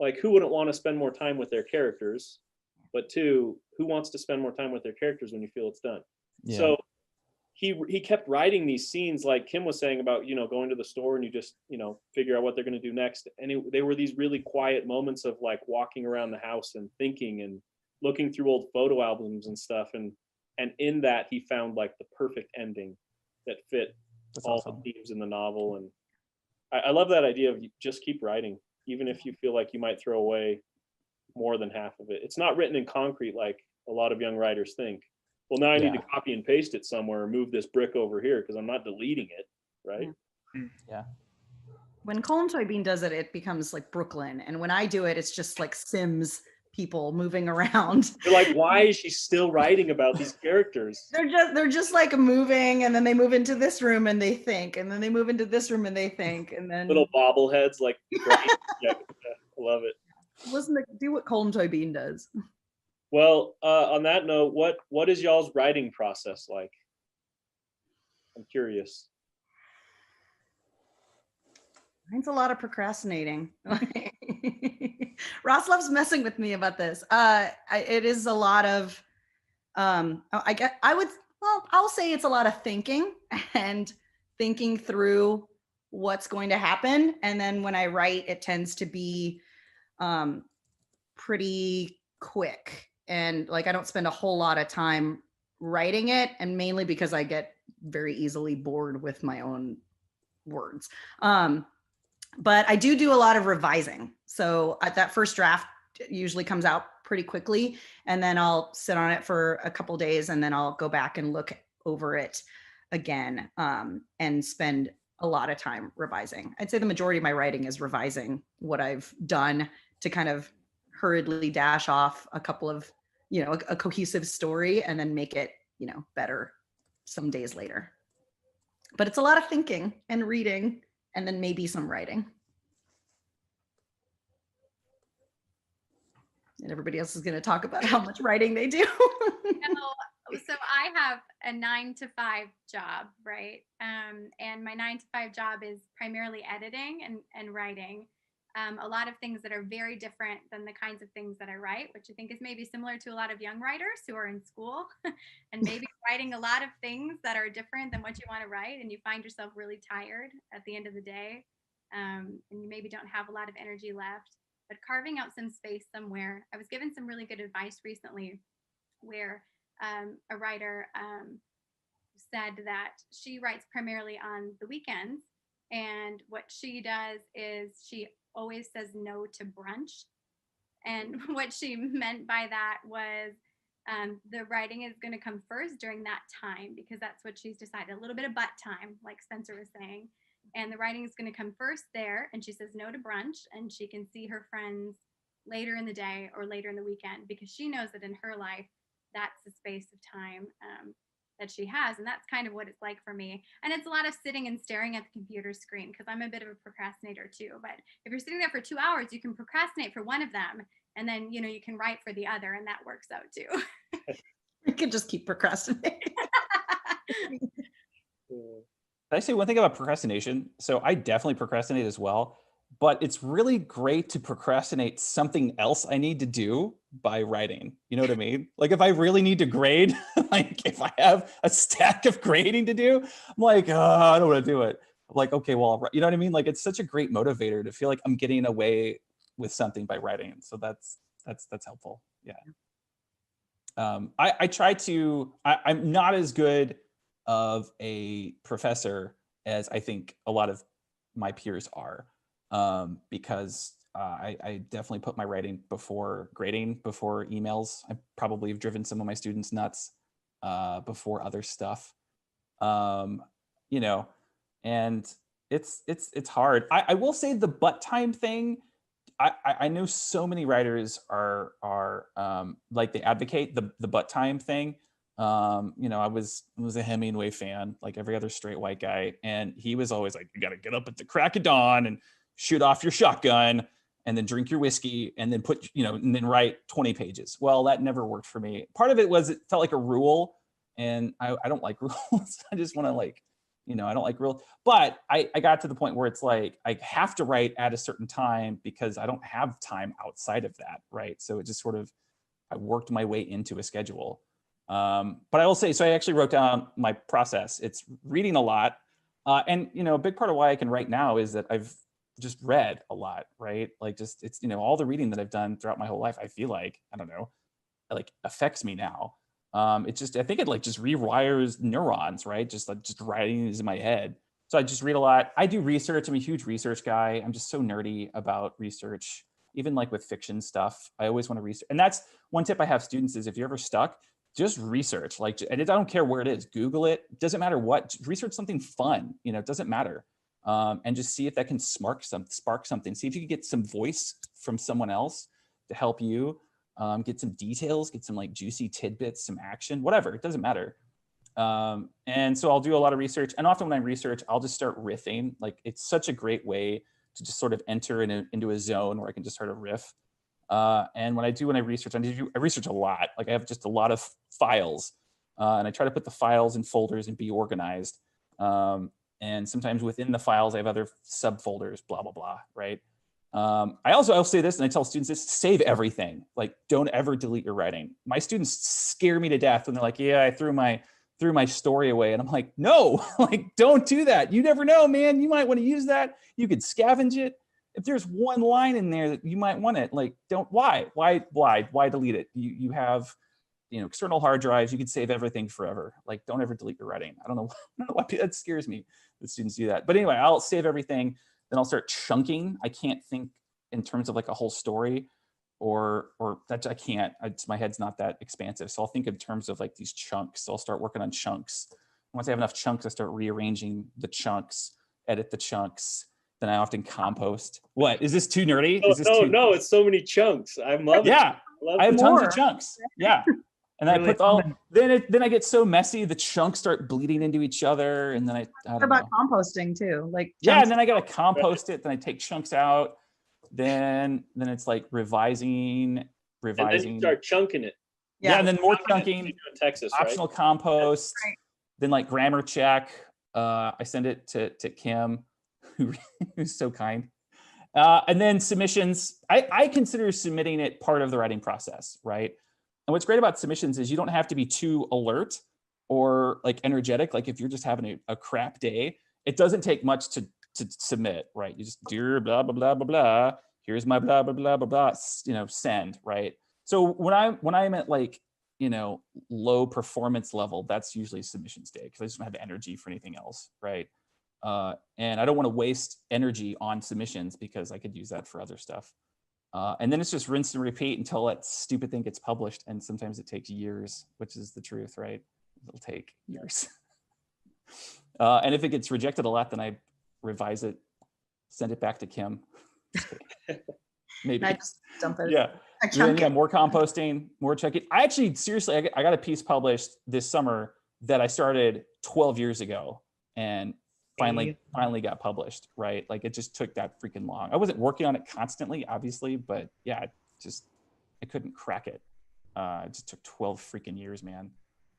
like who wouldn't want to spend more time with their characters? But two, who wants to spend more time with their characters when you feel it's done? Yeah. So he kept writing these scenes like Kim was saying about, you know, going to the store and you just, you know, figure out what they're going to do next. And they were these really quiet moments of like walking around the house and thinking and looking through old photo albums and stuff. And in that he found like the perfect ending that fit That's all awesome. the themes in the novel. And I love that idea of you just keep writing, even if you feel like you might throw away more than half of it. It's not written in concrete like a lot of young writers think. Well, now I need to copy and paste it somewhere, move this brick over here because I'm not deleting it, right? Yeah. When Colm Toybean does it, it becomes like Brooklyn. And when I do it, it's just like Sims people moving around. You're like, why is she still writing about these characters? They're just like moving, and then they move into this room and they think, and then they move into this room and they think, and then Little bobbleheads, like, yeah, I love it. do what Colm Toybean does. Well, on that note, what is y'all's writing process like? I'm curious. Mine's a lot of procrastinating. Ross loves messing with me about this. It is a lot of, I'll say it's a lot of thinking and thinking through what's going to happen. And then when I write, it tends to be pretty quick. And like, I don't spend a whole lot of time writing it, and mainly because I get very easily bored with my own words. But I do a lot of revising. So that first draft usually comes out pretty quickly, and then I'll sit on it for a couple days, and then I'll go back and look over it again, and spend a lot of time revising. I'd say the majority of my writing is revising what I've done to kind of hurriedly dash off a couple of, a cohesive story, and then make it, better some days later. But it's a lot of thinking and reading, and then maybe some writing. And everybody else is going to talk about how much writing they do. So I have a 9-to-5 job, right? And my 9-to-5 job is primarily editing and writing. A lot of things that are very different than the kinds of things that I write, which I think is maybe similar to a lot of young writers who are in school and maybe writing a lot of things that are different than what you want to write, and you find yourself really tired at the end of the day, and you maybe don't have a lot of energy left. But carving out some space somewhere. I was given some really good advice recently where a writer said that she writes primarily on the weekends, and what she does is she always says no to brunch. And what she meant by that was the writing is going to come first during that time, because that's what she's decided, a little bit of butt time, like Spencer was saying. And the writing is going to come first there. And she says no to brunch, and she can see her friends later in the day or later in the weekend, because she knows that in her life, that's the space of time that she has. And that's kind of what it's like for me. And it's a lot of sitting and staring at the computer screen, because I'm a bit of a procrastinator too. But if you're sitting there for 2 hours, you can procrastinate for one of them, and then, you can write for the other, and that works out too. You can just keep procrastinating. Can I say one thing about procrastination? So I definitely procrastinate as well, but it's really great to procrastinate something else I need to do by writing. You know what I mean? Like if I really need to grade, like if I have a stack of grading to do, I'm like, oh, I don't want to do it. I'm like, okay, well, you know what I mean? Like it's such a great motivator to feel like I'm getting away with something by writing. So that's helpful. Yeah. I try to, I'm not as good of a professor as I think a lot of my peers are, because I definitely put my writing before grading, before emails. I probably have driven some of my students nuts before other stuff, and it's hard. I will say the butt time thing, I know so many writers are like they advocate the butt time thing. I was a Hemingway fan, like every other straight white guy, and he was always like, you got to get up at the crack of dawn and shoot off your shotgun and then drink your whiskey and then and then write 20 pages. Well, that never worked for me. Part of it was it felt like a rule, and I don't like rules. I just want to I don't like rules. But I got to the point where it's like I have to write at a certain time because I don't have time outside of that, right? So it just sort of, I worked my way into a schedule. But I will say, so I actually wrote down my process. It's reading a lot. And, a big part of why I can write now is that I've just read a lot, right? Like just, it's, all the reading that I've done throughout my whole life, I feel like, I don't know, like affects me now. It just, I think it like just rewires neurons, right? Just writing is in my head. So I just read a lot. I do research. I'm a huge research guy. I'm just so nerdy about research, even like with fiction stuff. I always want to research. And that's one tip I have students is if you're ever stuck, just research, and I don't care where it is, Google it, doesn't matter what, research something fun, it doesn't matter. And just see if that can spark something. See if you can get some voice from someone else to help you, get some details, get some like juicy tidbits, some action, whatever, it doesn't matter. And so I'll do a lot of research, and often when I research, I'll just start riffing. Like it's such a great way to just sort of enter into a zone where I can just sort of riff. And when I research, I research a lot. Like I have just a lot of files, and I try to put the files in folders and be organized. And sometimes within the files, I have other subfolders, blah, blah, blah, right? I'll say this, and I tell students this, save everything. Like don't ever delete your writing. My students scare me to death when they're like, yeah, I threw my threw my story away. And I'm like, no, like, don't do that. You never know, man. You might want to use that. You could scavenge it. If there's one line in there that you might want it, like, why delete it? You have, external hard drives. You can save everything forever. Like, don't ever delete your writing. I don't know why that scares me that students do that. But anyway, I'll save everything. Then I'll start chunking. I can't think in terms of like a whole story, or that I can't. My head's not that expansive. So I'll think in terms of like these chunks. So I'll start working on chunks. Once I have enough chunks, I start rearranging the chunks, edit the chunks. Then I often compost. What, is this too nerdy? No, it's so many chunks. I love it. Yeah, I have tons More. of chunks. Yeah. And I put then I get so messy, the chunks start bleeding into each other. And then I What don't about know. composting too? Like, Yeah, chunks- and then I gotta compost it. Then I take chunks out. Then it's like revising. And then you start chunking it. Yeah, and then more In chunking. Texas, right? Optional compost. Right. Then like grammar check. I send it to Kim, who's so kind. And then submissions. I consider submitting it part of the writing process, right? And what's great about submissions is you don't have to be too alert or like energetic. Like if you're just having a crap day, it doesn't take much to submit, right? You just dear blah blah blah blah blah. Here's my blah blah blah blah blah. Send, right? So when I'm at like low performance level, that's usually submissions day because I just don't have energy for anything else, right? And I don't want to waste energy on submissions because I could use that for other stuff. And then it's just rinse and repeat until that stupid thing gets published. And sometimes it takes years, which is the truth, right? It'll take years. And if it gets rejected a lot, then I revise it, send it back to Kim. Maybe. I just dump it. Yeah. I chunk Yeah, it. more composting, more checking. I actually, seriously, I got a piece published this summer that I started 12 years ago and finally got published, right? Like it just took that freaking long. I wasn't working on it constantly, obviously, but yeah, I couldn't crack it. It just took 12 freaking years, man.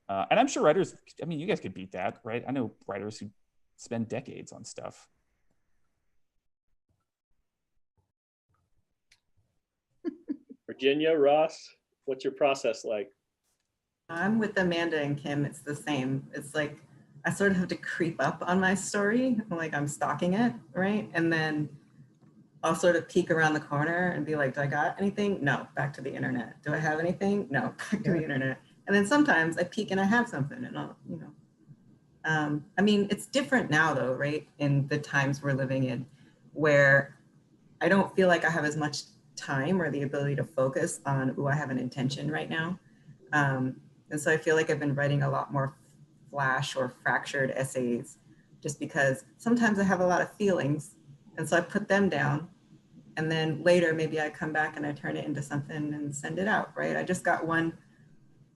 And I'm sure writers, I mean, you guys could beat that, right? I know writers who spend decades on stuff. Virginia, Ross, what's your process like? I'm with Amanda and Kim. It's the same. It's like I sort of have to creep up on my story, like I'm stalking it, right? And then I'll sort of peek around the corner and be like, do I got anything? No, back to the internet. Do I have anything? No, back to the internet. And then sometimes I peek and I have something and I'll, I mean, it's different now though, right? In the times we're living in where I don't feel like I have as much time or the ability to focus on, I have an intention right now. And so I feel like I've been writing a lot more flash or fractured essays just because sometimes I have a lot of feelings. And so I put them down and then later maybe I come back and I turn it into something and send it out, right? I just got one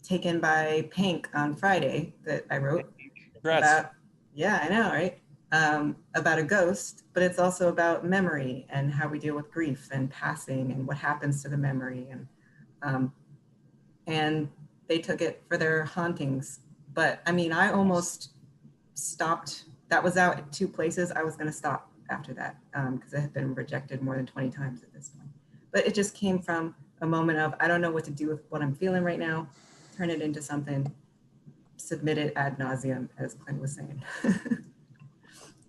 taken by Pink on Friday that I wrote. Congrats. About, yeah, I know, right? About a ghost, but it's also about memory and how we deal with grief and passing and what happens to the memory. And they took it for their hauntings. But I mean, I almost stopped. That was out at 2 places. I was going to stop after that because it had been rejected more than 20 times at this point. But it just came from a moment of, I don't know what to do with what I'm feeling right now. Turn it into something, submit it ad nauseum, as Clint was saying.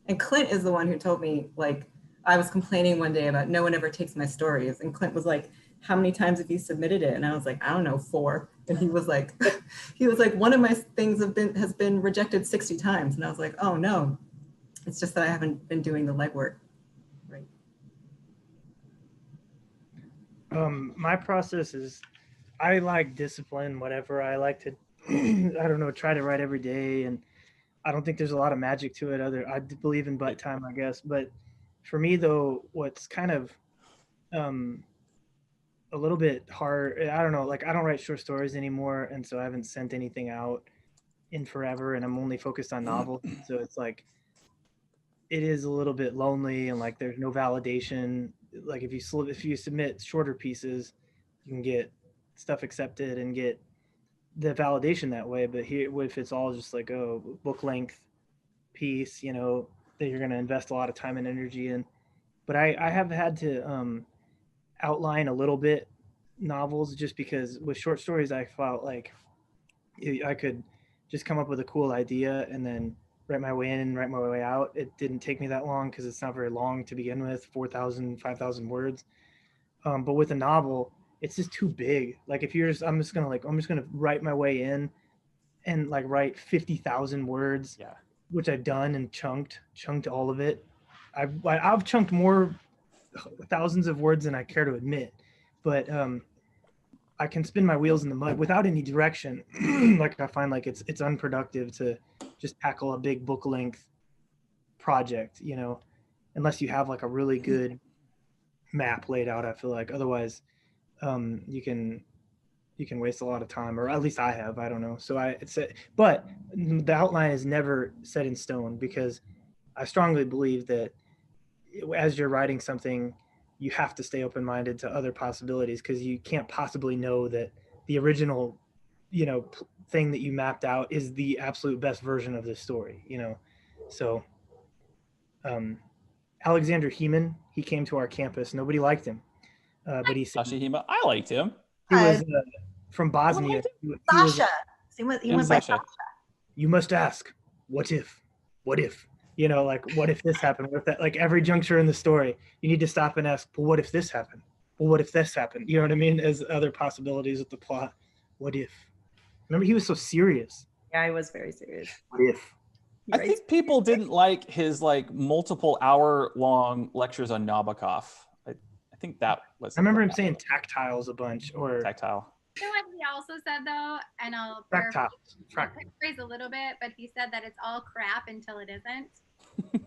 And Clint is the one who told me, like, I was complaining one day about no one ever takes my stories. And Clint was like, how many times have you submitted it? And I was like, I don't know, 4. And he was like, one of my things has been rejected 60 times. And I was like, oh no, it's just that I haven't been doing the legwork. Right. My process is, I like discipline, whatever. I like to, I don't know, try to write every day. And I don't think there's a lot of magic to it. I believe in butt time, I guess. But for me though, what's kind of a little bit hard, I don't know, like I don't write short stories anymore. And so I haven't sent anything out in forever and I'm only focused on novels. So it's like, it is a little bit lonely and like there's no validation. Like if you submit shorter pieces, you can get stuff accepted and get the validation that way. But here, if it's all just like, oh, book length piece, that you're going to invest a lot of time and energy in. But I have had to outline a little bit novels just because with short stories, I felt like I could just come up with a cool idea and then write my way in and write my way out. It didn't take me that long because it's not very long to begin with, 4,000, 5,000 words. But with a novel, it's just too big. Like if you're just, I'm just gonna write my way in and like write 50,000 words, Yeah. which I've done and chunked all of it. I've chunked more thousands of words than I care to admit, but I can spin my wheels in the mud without any direction. Like I find like it's unproductive to just tackle a big book length project, you know, unless you have like a really good map laid out. I feel like otherwise you can waste a lot of time, or at least I have. I don't know. So but the outline is never set in stone because I strongly believe that as you're writing something, you have to stay open-minded to other possibilities because you can't possibly know that the original, you know, thing that you mapped out is the absolute best version of this story, you know. So Alexander Heeman, he came to our campus. Nobody liked him, but he said Sashihima, I liked him. he was from Bosnia. Sasha. He went by Sasha. Sasha. You must ask, what if? You know, like, what if this happened? What if that? Like every juncture in the story, you need to stop and ask, well, what if this happened? Well, what if this happened? You know what I mean? As other possibilities with the plot. What if? Remember, he was so serious. Yeah, I was very serious. What if? He I writes- think people didn't like his like multiple hour long lectures on Nabokov. I think that was. I remember him saying tactiles a bunch, or tactile. You know what he also said though, and I'll fractals. paraphrase a little bit, but he said that it's all crap until it isn't.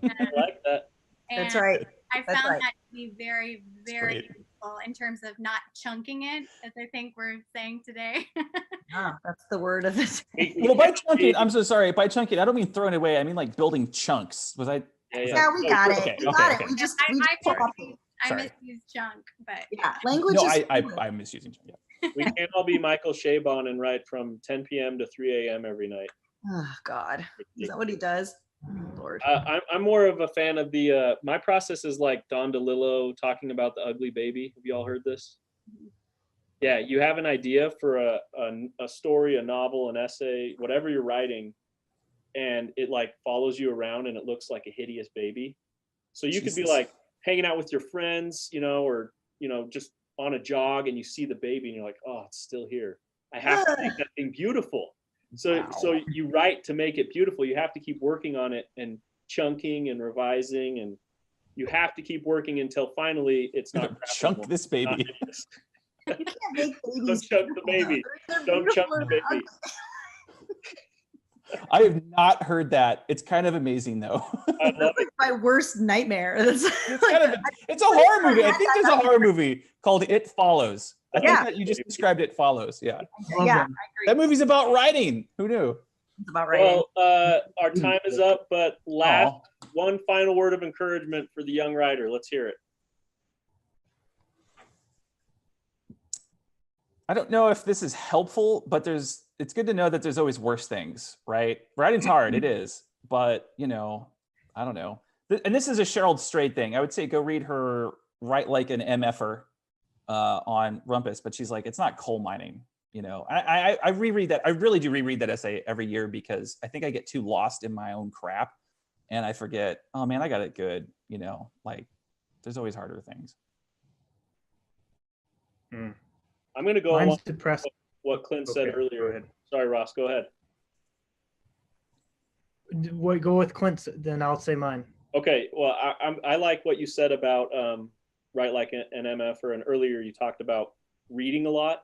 I like that. That's And right. I That's found right. that to be very, very great. useful in terms of not chunking it, as I think we're saying today. Ah, that's the word of this. Well, by chunking, I'm so sorry. By chunking, I don't mean throwing it away. I mean like building chunks. Was I? Yeah, we got it. Okay, We got okay. it. We just I Sorry. misused chunk, but yeah, language No, is I'm misusing. Yeah. We can't all be Michael Chabon and write from 10 p.m. to 3 a.m. every night. oh God. Is that what he does? Oh, Lord. I'm more of a fan of the, my process is like Don DeLillo talking about the ugly baby. Have you all heard this? Yeah, you have an idea for a story, a novel, an essay, whatever you're writing, and it like follows you around and it looks like a hideous baby. So you could be Jesus. like hanging out with your friends, you know, or, you know, just on a jog and you see the baby and you're like, oh, it's still here. I have to make that thing beautiful. So Wow. so you write to make it beautiful. You have to keep working on it and chunking and revising, and you have to keep working until finally it's not crap Chunk anymore. this It's not baby. hideous. You can't make Don't babies. chunk the baby. They're Don't chunk beautiful the and baby. ugly. I have not heard that. It's kind of amazing though. I love That's it. like my worst nightmare. It's It's kind of it's a horror movie. I think there's a horror movie called It Follows. I think Yeah. that you just described It Follows. Yeah. Love yeah, I them. agree. That movie's about writing. Who knew? It's about writing. Well, our time is up, but last Aw. one final word of encouragement for the young writer. Let's hear it. I don't know if this is helpful, but it's good to know that there's always worse things, right? Writing's hard, it is, but you know, I don't know. And this is a Cheryl Strait thing. I would say go read her Write Like an MFer on Rumpus, but she's like, it's not coal mining. You know, I reread that. I really do reread that essay every year because I think I get too lost in my own crap and I forget, oh man, I got it good. You know, like there's always harder things. I'm going to go along Mine's with depressing. what Clint said Okay, go earlier. ahead. Sorry, Ross, go ahead. Go with Clint's, then I'll say mine. Okay, well, I like what you said about Write Like an MFer, and earlier you talked about reading a lot.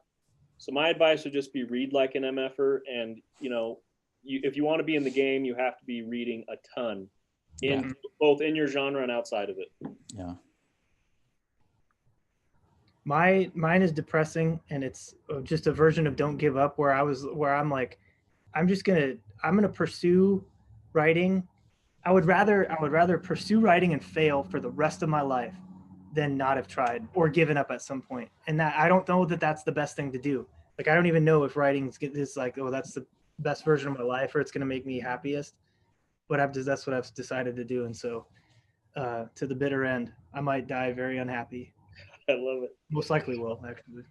So my advice would just be read like an MFer, and you know, if you want to be in the game, you have to be reading a ton, in both in your genre and outside of it. Yeah. Mine is depressing, and it's just a version of Don't Give Up, where I'm like, I'm gonna pursue writing. I would rather pursue writing and fail for the rest of my life than not have tried or given up at some point. And that I don't know that that's the best thing to do. Like I don't even know if writing is like, oh, that's the best version of my life or it's gonna make me happiest. But that's what I've decided to do. And so to the bitter end, I might die very unhappy. I love it. Most likely will, actually.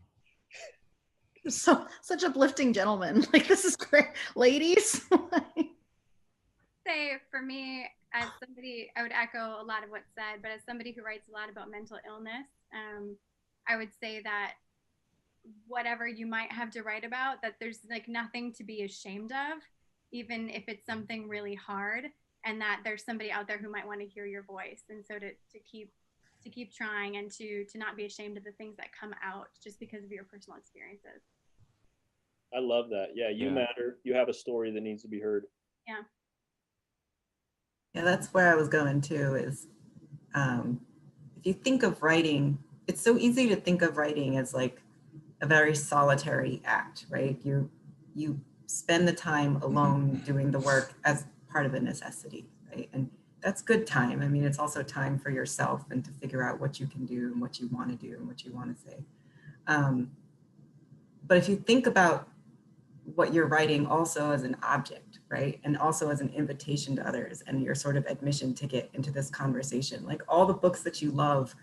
So such uplifting gentlemen. Like, this is great. Ladies. Say for me, as somebody, I would echo a lot of what's said, but as somebody who writes a lot about mental illness, I would say that whatever you might have to write about, that there's like nothing to be ashamed of, even if it's something really hard, and that there's somebody out there who might want to hear your voice. And so to keep trying, and to not be ashamed of the things that come out just because of your personal experiences. I love that. Yeah, you Yeah. matter. You have a story that needs to be heard. Yeah. Yeah, that's where I was going too, is if you think of writing, it's so easy to think of writing as like a very solitary act, right? You spend the time alone doing the work as part of a necessity, right? And that's good time. I mean, it's also time for yourself and to figure out what you can do and what you want to do and what you want to say. But if you think about what you're writing also as an object, right? And also as an invitation to others and your sort of admission ticket into this conversation, like all the books that you love,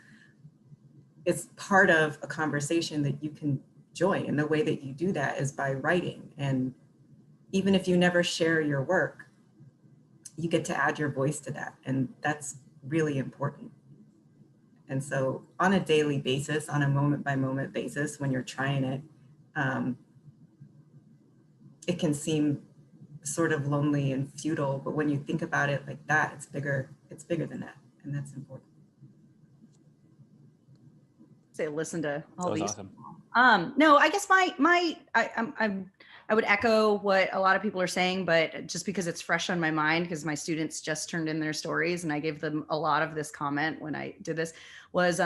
it's part of a conversation that you can join. And the way that you do that is by writing. And even if you never share your work, you get to add your voice to that. And that's really important. And so on a daily basis, on a moment by moment basis, when you're trying it, it can seem sort of lonely and futile, but when you think about it like that, it's bigger than that. And that's important. Say, listen to all That was these. awesome. No, I guess I would echo what a lot of people are saying, but just because it's fresh on my mind, because my students just turned in their stories and I gave them a lot of this comment when I did this, was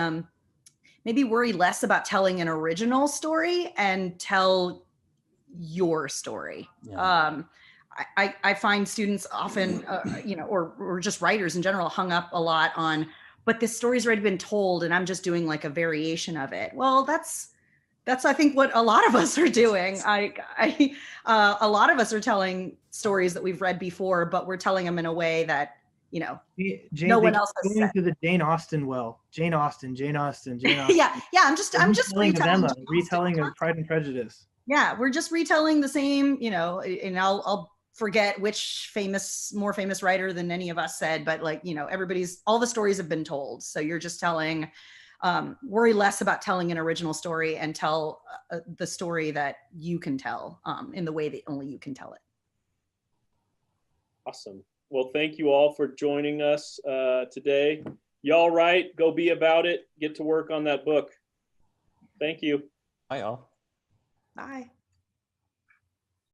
maybe worry less about telling an original story and tell your story. Yeah. I find students often, or just writers in general, hung up a lot on, but this story's already been told and I'm just doing like a variation of it. Well, that's I think what a lot of us are doing. A lot of us are telling stories that we've read before, but we're telling them in a way that, no one else has going said. to the Jane Austen well. Jane Austen. Yeah. I'm just retelling of retelling Emma, Jane retelling Austen of Pride and Prejudice. Yeah, we're just retelling the same, and I'll forget which more famous writer than any of us said, but like, all the stories have been told. So you're just telling, worry less about telling an original story and tell the story that you can tell in the way that only you can tell it. Awesome. Well, thank you all for joining us today. YallWrite, go be about it. Get to work on that book. Thank you. Bye, all. Bye.